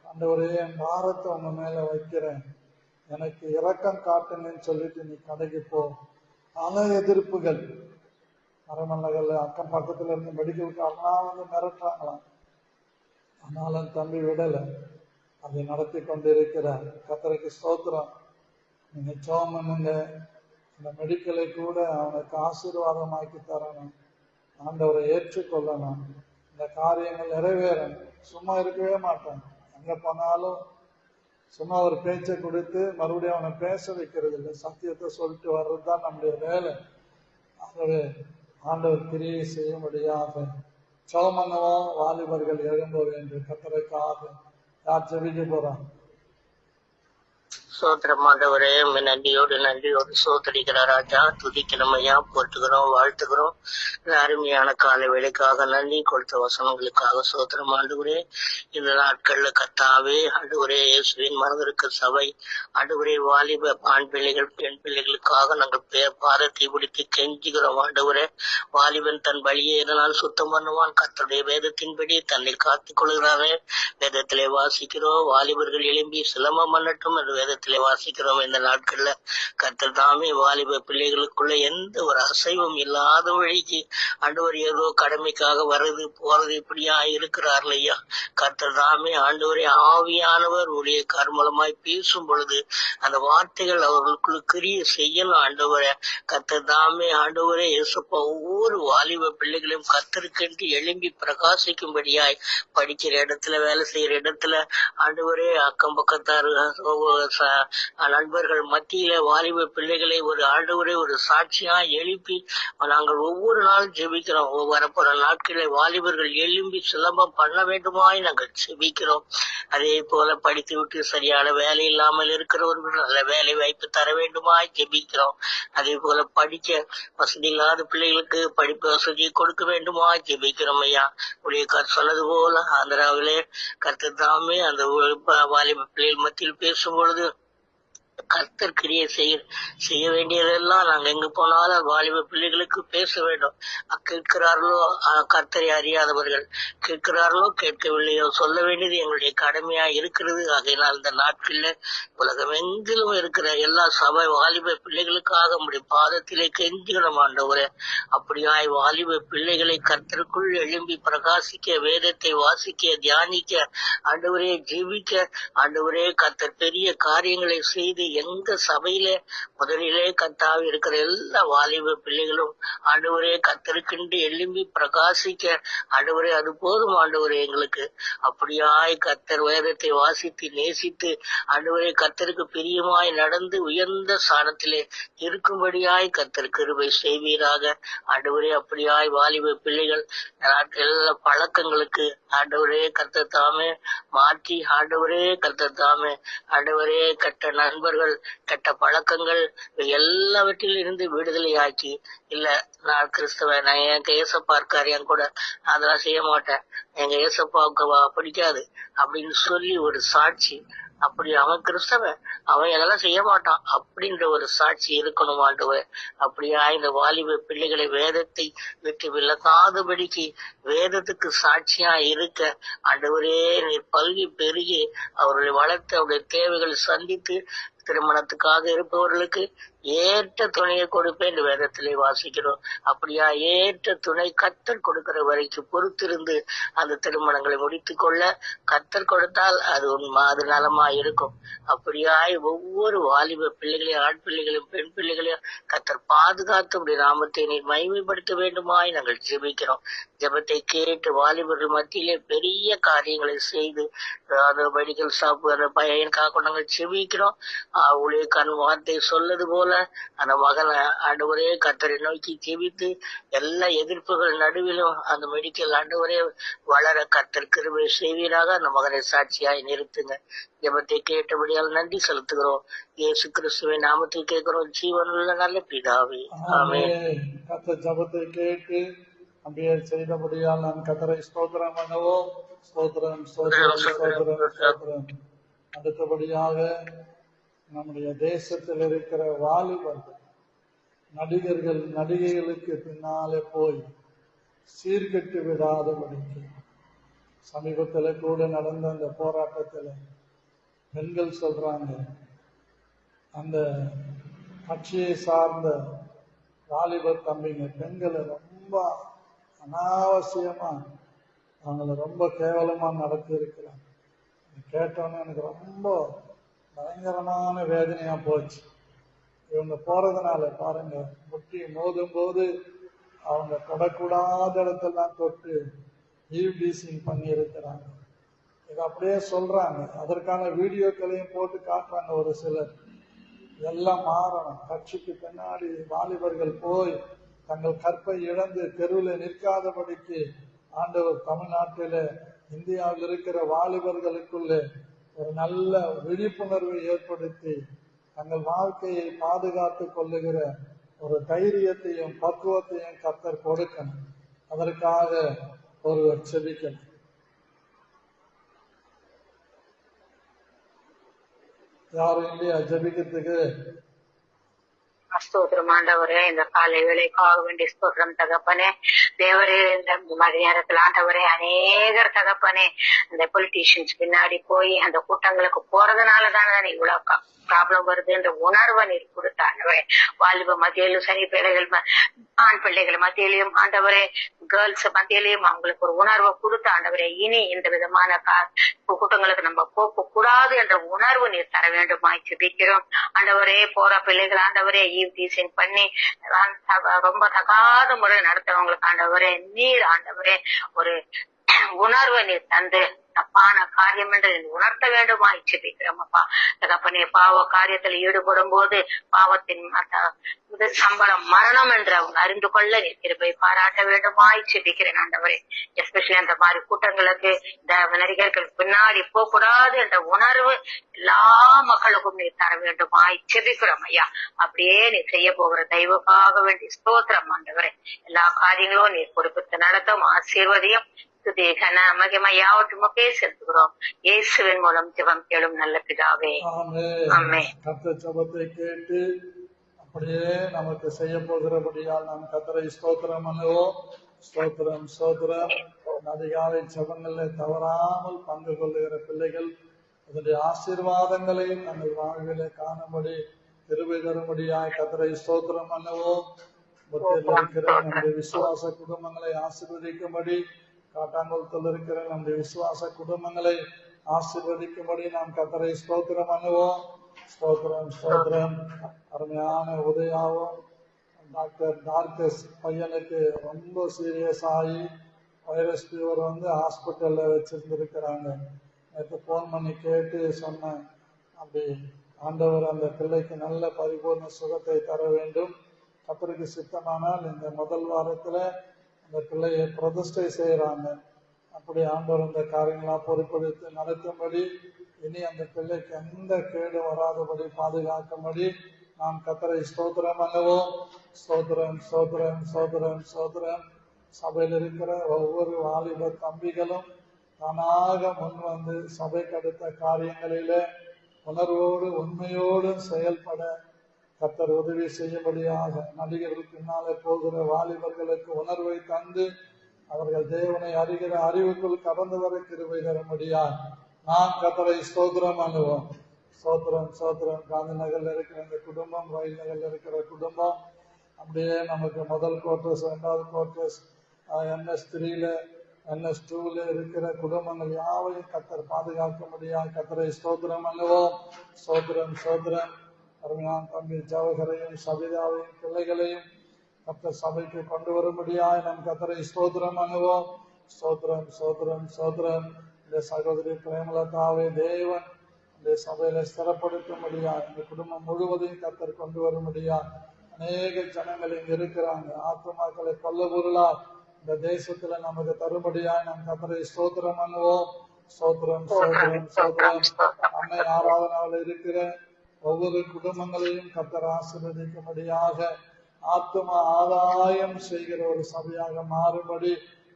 ஆண்டவரே என் பாரத்தை உங்க மேல வைக்கிறேன், எனக்கு இரக்கம் காட்டுங்கன்னு சொல்லிட்டு நீ கடைக்கு போ. பல எதிர்ப்புகள், மரமல்லகல்ல அக்கம் பக்கத்துல இருந்து மெடிக்கல் காரெல்லாம் வந்து மிரட்டுறாங்களாம். ஆனாலும் தம்பி விடல, அதை நடத்தி கொண்டிருக்கிறார். கர்த்தருக்கு ஸ்தோத்திரம். நீங்க ஜெபம் பண்ணுங்க. இந்த மெடிக்கலை கூட அவனுக்கு ஆசீர்வாதமாக்கி தரணும். ஆண்டவரை ஏற்றுக்கொள்ளணும். இந்த காரியங்கள் நிறைவேறணும். சும்மா இருக்கவே மாட்டாங்க. எங்க போனாலும் சும்மா ஒரு பேச்சை கொடுத்து மறுபடியும் அவனை பேச வைக்கிறது இல்லை. சத்தியத்தை சொல்லிட்டு வர்றது தான் நம்முடைய வேலை. ஆகவே ஆண்டவர் கிரியை செய்யும்படியாக சோமனவும் வாலிபர்கள் எழும்ப வேண்டும். கர்த்தருக்காக யார் ஜெபிக்க போறான்? சோத்திரம் ஆண்டவரே, நன்றியோடு சோதரிக்கிற ராஜா, துதிக்கிறோம் ஐயா, போட்டுக்கிறோம், வாழ்த்துக்கிறோம். அருமையான கால வேலைக்காக நன்றி, கொடுத்த வசனங்களுக்காக சோத்திரம் ஆண்டவரே. இந்த நாட்கள்ல கத்தாவே ஆண்டவரே, இயேசுவின் மனதிற்கு சபை ஆண்டவரே, வாலிப ஆண் பிள்ளைகள் பெண் பிள்ளைகளுக்காக நாங்கள் பாதத்தை பிடித்து கெஞ்சுகிறோம் ஆண்டவரே. வாலிபன் தன் வழியை எதனால் சுத்தம் பண்ணுவான்? கர்த்தருடைய வேதத்தின்படி தன்னை காத்துக் கொள்கிறாரே. வேதத்திலே வாசிக்கிறோம், வாலிபர்கள் எழும்பி சிலம்பம் பண்ணட்டும் என்று வேதத்திலே வாசிக்கிறோம். இந்த நாட்கள்ல கர்த்தர் தாமே வாலிப பிள்ளைகளுக்குள்ள எந்த ஒரு அசைவும் இல்லாத வழிக்கு ஆண்டவர் ஏதோ கடமைக்காக வருது போறது இப்படியா இருக்கிறார்கள் ஐயா. கர்த்தர் தாமே ஆண்டவரே, ஆவியானவர் உடைய கர்மலமாய் பேசும் பொழுது அந்த வார்த்தைகள் அவர்களுக்குள்ள கிரிய செய்யணும் ஆண்டவரே. கர்த்தர் தாமே ஆண்டவரே இயேசுப்பா, ஒவ்வொரு வாலிப பிள்ளைகளையும் கர்த்தருக்கென்று எழும்பி பிரகாசிக்கும்படியாய், படிக்கிற இடத்துல, வேலை செய்யற இடத்துல ஆண்டவரே, அக்கம் பக்கத்தார் நண்பர்கள் மத்தியில வாலிப பிள்ளைகளை ஒரு ஆண்டவரே ஒரு சாட்சியா எழுப்பி நாங்கள் ஒவ்வொரு நாளும் ஜெபிக்கிறோம். வரப்போற நாட்களை வாலிபர்கள் எழும்பி சிலம்பம் பண்ண வேண்டுமாய் நாங்கள் ஜெபிக்கிறோம். அதே போல படித்து விட்டு சரியான வேலை இல்லாமல் இருக்கிறவர்கள் நல்ல வேலை வாய்ப்பு தர வேண்டுமாய் ஜெபிக்கிறோம். அதே போல படிக்க வசதி இல்லாத பிள்ளைகளுக்கு படிப்பு வசதி கொடுக்க வேண்டுமாய் ஜெபிக்கிறோம் ஐயா. உடைய சொன்னது போல ஆந்திராவிலே கர்த்தர் தாமே அந்த வாலிப பிள்ளைகள் மத்தியில் பேசும் பொழுது கர்த்தர் கிரியை செய்ய வேண்டியதெல்லாம் நாங்க எங்க போனாலும் வாலிப பிள்ளைகளுக்கு பேச வேண்டும். கேட்கிறார்களோ கர்த்தரை அறியாதவர்கள், கேட்கிறார்களோ கேட்கவில்லையோ, சொல்ல வேண்டியது எங்களுடைய கடமையா இருக்கிறது. ஆகையினால் இந்த நாட்கள்ல உலகம் எங்கிலும் இருக்கிற எல்லா சபை வாலிப பிள்ளைகளுக்காக நம்முடைய பாதத்திலே கெஞ்சுகிறோம் ஆண்டவரே. அப்படியாய் வாலிப பிள்ளைகளை கர்த்தருக்குள் எழும்பி பிரகாசிக்க, வேதத்தை வாசிக்க, தியானிக்க, ஆண்டவரே ஜீவிக்க, ஆண்டவரே கர்த்தர் பெரிய காரியங்களை செய்து எங்க சபையில முதலிலே கர்த்தாவே இருக்கிற எல்லா வாலிப பிள்ளைகளும் ஆண்டவரே கர்த்தருக்கென்று எழும்பி பிரகாசிக்க, ஆண்டவரே அது போதும் ஆண்டவரே எங்களுக்கு. அப்படியாய் கர்த்தர் வேதத்தை வாசித்து நேசித்து ஆண்டவரே கர்த்தருக்கு பிரியமாய் நடந்து உயர்ந்த ஸ்தானத்திலே இருக்கும்படியாய் கர்த்தர் கிருபை செய்வீராக ஆண்டவரே. அப்படியாய் வாலிப பிள்ளைகள் எல்லா பழக்கங்களுக்கு ஆண்டவரே கர்த்தர் தாமே மாற்றி, ஆண்டவரே கர்த்தர் தாமே ஆண்டவரே கெட்ட நண்பர்கள், கெட்ட பழக்கங்கள் எல்லாவற்றிலும் இருந்து விடுதலை ஆக்கி, இல்ல நான் கிறிஸ்தவன், நான் என் ஏசப்பா இருக்காரு என் கூட, அதெல்லாம் செய்ய மாட்டேன், எங்க ஏசப்பாவுக்கு பிடிக்காது அப்படின்னு சொல்லி ஒரு சாட்சி, அப்படி அவன் கிறிஸ்தவன், அவன் அதெல்லாம் செய்ய மாட்டான் அப்படின்ற ஒரு சாட்சி இருக்கணும் ஆண்டவர். அப்படியா இந்த வாலிப பிள்ளைகளை வேதத்தை விட்டு விலகாதபடிக்கு வேதத்துக்கு சாட்சியா இருக்க ஆண்டவரே நீர் பல்கி பெருகி அவர்களை வளர்த்து அவருடைய தேவைகளை சந்தித்து திருமணத்துக்காக இருப்பவர்களுக்கு ஏற்ற துணையை கொடுப்பேன் வேதத்திலே வாசிக்கிறோம். அப்படியா ஏற்ற துணை கர்த்தர் கொடுக்கிற வரைக்கும் பொறுத்திருந்து அந்த திருமணங்களை முடித்துக் கொள்ள கர்த்தர் கொடுத்தால் அது நலமா இருக்கும். அப்படியாய் ஒவ்வொரு வாலிப பிள்ளைகளையும், ஆண் பிள்ளைகளையும், பெண் பிள்ளைகளையும் கர்த்தர் பாதுகாத்து அப்படி நாமத்தை நீ மகிமைப்படுத்த வேண்டுமாய் நாங்கள் ஜெபிக்கிறோம். ஜெபத்தை கேட்டு வாலிபர்கள் மத்தியிலே பெரிய காரியங்களை செய்து மெடிக்கல் ஷாப் பையனுக்காக நாங்கள் ஜெபிக்கிறோம். அவளுடைய கண் வார்த்தை சொல்லது போல அந்த மகனை ஆண்டவரே கர்த்தரை நோக்கி ஜெபித்து எல்லா எதிர்ப்புகள் நடுவிலும் அந்த மெடிக்கல் ஆண்டவரே வளர கர்த்தர் கிருபை செய்வீராக அந்த மகனை சாட்சியாய் நிறுத்துங்க. ஜெபத்தை கேட்டபடியால் நன்றி செலுத்துகிறோம். இயேசு கிறிஸ்துவின் நாமத்தில் கேட்கிறோம், ஜீவனுள்ள நல்ல பிதாவே, ஆமென். கர்த்தர் ஜெபத்தை கேட்டு அப்படியே செய்தபடியால் நான் கர்த்தரை ஸ்தோத்திரம் பண்ணுவோம். ஸ்தோத்திரம் ஸ்தோத்திரம் ஸ்தோத்திரம் ஸ்தோத்திரம். அடுத்தபடியாக நம்முடைய தேசத்தில் இருக்கிற வாலிபர்கள், நடிகர்கள், நடிகைகளுக்கு பின்னாலே போய் சீர்கெட்டு விடாதபடிக்கு சமீபத்தில் கூட நடந்த அந்த போராட்டத்தில் பெண்கள் சொல்றாங்க, அந்த கட்சியை சார்ந்த வாலிபர் தம்பிங்க பெண்களை ரொம்ப அனாவசியமா அவங்கள ரொம்ப கேவலமா நடத்தி இருக்கிறாங்க. கேட்டோன்னு எனக்கு ரொம்ப பயங்கரமான வேதனையா போச்சு. இவங்க போறதுனால பாருங்க, முட்டி மோதும் போது அவங்க தொடக்கூடாத இடத்தெல்லாம் தொட்டு ஈவ்டீசிங் பண்ணி இருக்கிறாங்க. இதை அப்படியே சொல்றாங்க. அதற்கான வீடியோக்களையும் போட்டு காட்டுறாங்க ஒரு சிலர். எல்லாம் மாறணும். கட்சிக்கு பின்னாடி வாலிபர்கள் போய் தங்கள் கற்பை இழந்து தெருவில் நிற்காதபடிக்கு ஆண்டவர் தமிழ்நாட்டில இந்தியாவில் இருக்கிற வாலிபர்களுக்குள்ளே ஒரு நல்ல விழிப்புணர்வை ஏற்படுத்தி தங்கள் வாழ்க்கையை பாதுகாத்துக் கொள்ளுகிற ஒரு தைரியத்தையும் பக்குவத்தையும் கர்த்தர் கொடுக்கணும். அதற்காக ஒருவர் செபிக்கணும். யாரும் இல்லையா ஜெபிக்கிறதுக்கு? ஸ்தோத்திரம் ஆண்டவரே, இந்த காலை வேலைக்காக வேண்டிய ஸ்தோத்திரம் தகப்பனே. தேவரே, இந்த மதிய நேரத்தில் ஆண்டவரே அநேகர் தகப்பனே இந்த பொலிட்டீஷியன்ஸ் பின்னாடி போய் அந்த கூட்டங்களுக்கு போறதுனாலதான் இவ்வளவு ப்ராப்ளம் வருது என்ற உணர்வை நீர் கொடுத்தாண்டவரே. வாலிப மத்தியிலும் சரி, பிள்ளைகள் ஆண் பிள்ளைகள் மத்தியிலையும் ஆண்டவரே, கேர்ள்ஸ் மத்தியிலையும் அவங்களுக்கு ஒரு உணர்வை கொடுத்த ஆண்டவரே. இனி இந்த விதமான கூட்டங்களுக்கு நம்ம போக கூடாது என்ற உணர்வு நீர் தர வேண்டுமாய் ஜெபிக்கிறோம் ஆண்டவரே. போற பிள்ளைகள் ஆண்டவரே ஈவ் டீசிங் பண்ணி ரொம்ப தகாத முறை நடத்துறவங்களுக்கு ஆண்டவரே நீர் ஆண்டவரே ஒரு உணர்வை நீர் தந்து தப்பான காரியம் என்று உணர்த்த வேண்டுமாய் ஜெபிக்கிறோம் அப்பா. தகப்பனே, பாவ காரியத்தில் ஈடுபடும் போது பாவத்தின் சம்பளம் மரணம் என்று அவங்க அறிந்து கொள்ள நீர் கிருபை பாராட்ட வேண்டுமாய் ஜெபிக்கிறேன் ஆண்டவரே. எஸ்பெஷலி அந்த மாதிரி கூட்டங்களுக்கு இந்த நடிகர்கள் பின்னாடி போக கூடாது என்ற உணர்வு எல்லா மக்களுக்கும் நீர் தர வேண்டுமாய் ஜெபிக்கிறோம் ஐயா. அப்படியே நீர் செய்ய போகிற தெய்வக்காக வேண்டி ஸ்தோத்திரம் ஆண்டவரே. எல்லா காரியங்களும் நீர் பொறுப்பித்து நடத்தும் ஆசீர்வதியும் துதிகன மகிமையாவற்றுமொக்கே செலுத்துகிறோம். இயேசுவின் மூலம் ஜெபம் கேளும் நல்ல பிதாவே, ஆமென். கர்த்தர் ஜெபத்தை கேட்டு அப்படியே நமக்கு செய்ய போகிறபடியால் நாம் கர்த்தரை ஸ்தோத்திரம் பண்ணுவோம். ஸ்தோத்திரம் ஸ்தோத்திரம். அதிகாலை ஜெபங்கள்ல தவறாமல் பங்கு கொள்ளுகிற பிள்ளைகள் அதனுடைய ஆசீர்வாதங்களை தங்கள் வாழ்விலே காணும்படி கிருபை தரும்படியாய் கர்த்தரை ஸ்தோத்திரம் பண்ணுவோம். இருக்கிற நம்முடைய விசுவாச குடும்பங்களை ஆசீர்வதிக்கும்படி, காட்டாங்குளத்தில் இருக்கிற நம்முடைய விசுவாச குடும்பங்களை ஆசீர்வதிக்கும்படி நாம் கர்த்தரை ஸ்தோத்திரம் பண்ணுவோம். ஸ்தோத்திரம் ஸ்தோத்திரம். அருமையான உதயாவும் டாக்டர் டார்கஸ் பையனுக்கு ரொம்ப சீரியஸ் ஆகி வைரஸ் ஃபீவர் ஹாஸ்பிட்டல்ல வச்சிருந்திருக்கிறாங்க. நேற்று போன் பண்ணி கேட்டு சொன்னேன், அப்படி ஆண்டவர் அந்த பிள்ளைக்கு நல்ல பரிபூர்ண சுகத்தை தர வேண்டும். கர்த்தருக்கு சித்தமானால் இந்த முதல் வாரத்துல அந்த பிள்ளையை பிரதிஷ்டை செய்யறாங்க. அப்படி ஆண்டவர் அந்த காரியங்களாம் பொறுப்பெடுத்து நடத்தும்படி, இனி அந்த பிள்ளைக்கு எந்த கேடு வராதபடி பாதுகாக்கும்படி நாம் கர்த்தரை ஸ்தோத்திரம் பண்ணுவோம். ஸ்தோத்திரம் ஸ்தோத்திரம் ஸ்தோத்திரம் ஸ்தோத்திரம். சபையில் இருக்கிற ஒவ்வொரு வாலிப தம்பிகளும் தானாக முன் சபைக்கு அடுத்த காரியங்களில உணர்வோடு உண்மையோடு செயல்பட கர்த்தர் உதவி செய்யும்படியாக, நடிகர்கள் பின்னாலே போகிற வாலிபர்களுக்கு உணர்வை தந்து அவர்கள் தேவனை அறிகிற அறிவுக்குள் கடந்து வர கிருபை தரும்படியா நாம் கர்த்தரை ஸ்தோத்திரம் பண்ணுவோம். ஸ்தோத்திரம் ஸ்தோத்திரம். காந்தி நகர்ல இருக்கிற இந்த குடும்பம், ரயில் நகர்ல இருக்கிற குடும்பம், அப்படியே நமக்கு முதல் குவார்டர்ஸ், 2வது குவார்டர்ஸ், NS3ல NS2ல இருக்கிற குடும்பங்கள் யாவையும் கர்த்தர் பாதுகாக்கும்படியா கர்த்தரை ஸ்தோத்திரம் பண்ணுவோம். ஸ்தோத்திரம் ஸ்தோத்திரம். அருமையான தம்பி ஜவஹரையும் சபிதாவையும் பிள்ளைகளையும் கர்த்தர் சபைக்கு கொண்டு வரும்படியாய் நம் கர்த்தரை ஸ்தோத்திரம் பண்ணுவோம். ஸ்தோத்திரம் ஸ்தோத்திரம் ஸ்தோத்திரம். இந்த சகோதரி பிரேமலதாவை தேவன் இந்த சபையில ஸ்திரப்படுத்தும்படியா, இந்த குடும்பம் முழுவதையும் கர்த்தர் கொண்டு வரும்படியா, அநேக ஜனங்கள் இங்க இருக்கிறாங்க, ஆத்மாக்களை கொல்ல பொருளா இந்த தேசத்துல நமக்கு தரும்படியாய் நம் கர்த்தரை ஸ்தோத்திரம் பண்ணுவோம். ஸ்தோத்திரம் ஸ்தோத்திரம் ஸ்தோத்திரம். அன்னை ஆராதனாவில் இருக்கிற ஒவ்வொரு குடும்பங்களையும் கர்த்தர் ஆசீர்வதிக்கும்படியாக, ஆத்மா ஆதாயம் செய்கிற ஒரு சபையாக மாறும்படி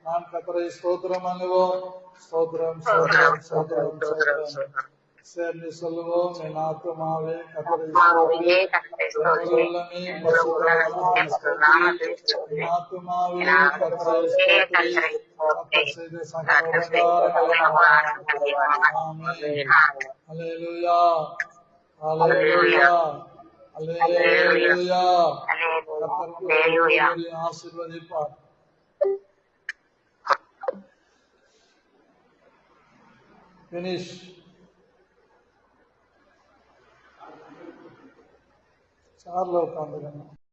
நாம் கர்த்தரை ஸ்தோத்திரம் பண்ணுவோம். ஸ்தோத்திரம் ஸ்தோத்திரம் ஸ்தோத்திரம் ஸ்தோத்திரம். சேர்ந்து சொல்லுவோம், என் ஆத்மாவே கர்த்தரை ஸ்தோத்திரி, உள்ளமே ஆத்மாவே கர்த்தரை ஸ்தோத்திரி, கர்த்தர் செய்த சகல உபகாரங்களை. ஆமென். அல்லேலூயா அல்லேலூயா அல்லேலூயா. கர்த்தர் ஆசீர்வதிப்பார். Finish. சார்ல உட்காந்துக்கணும்.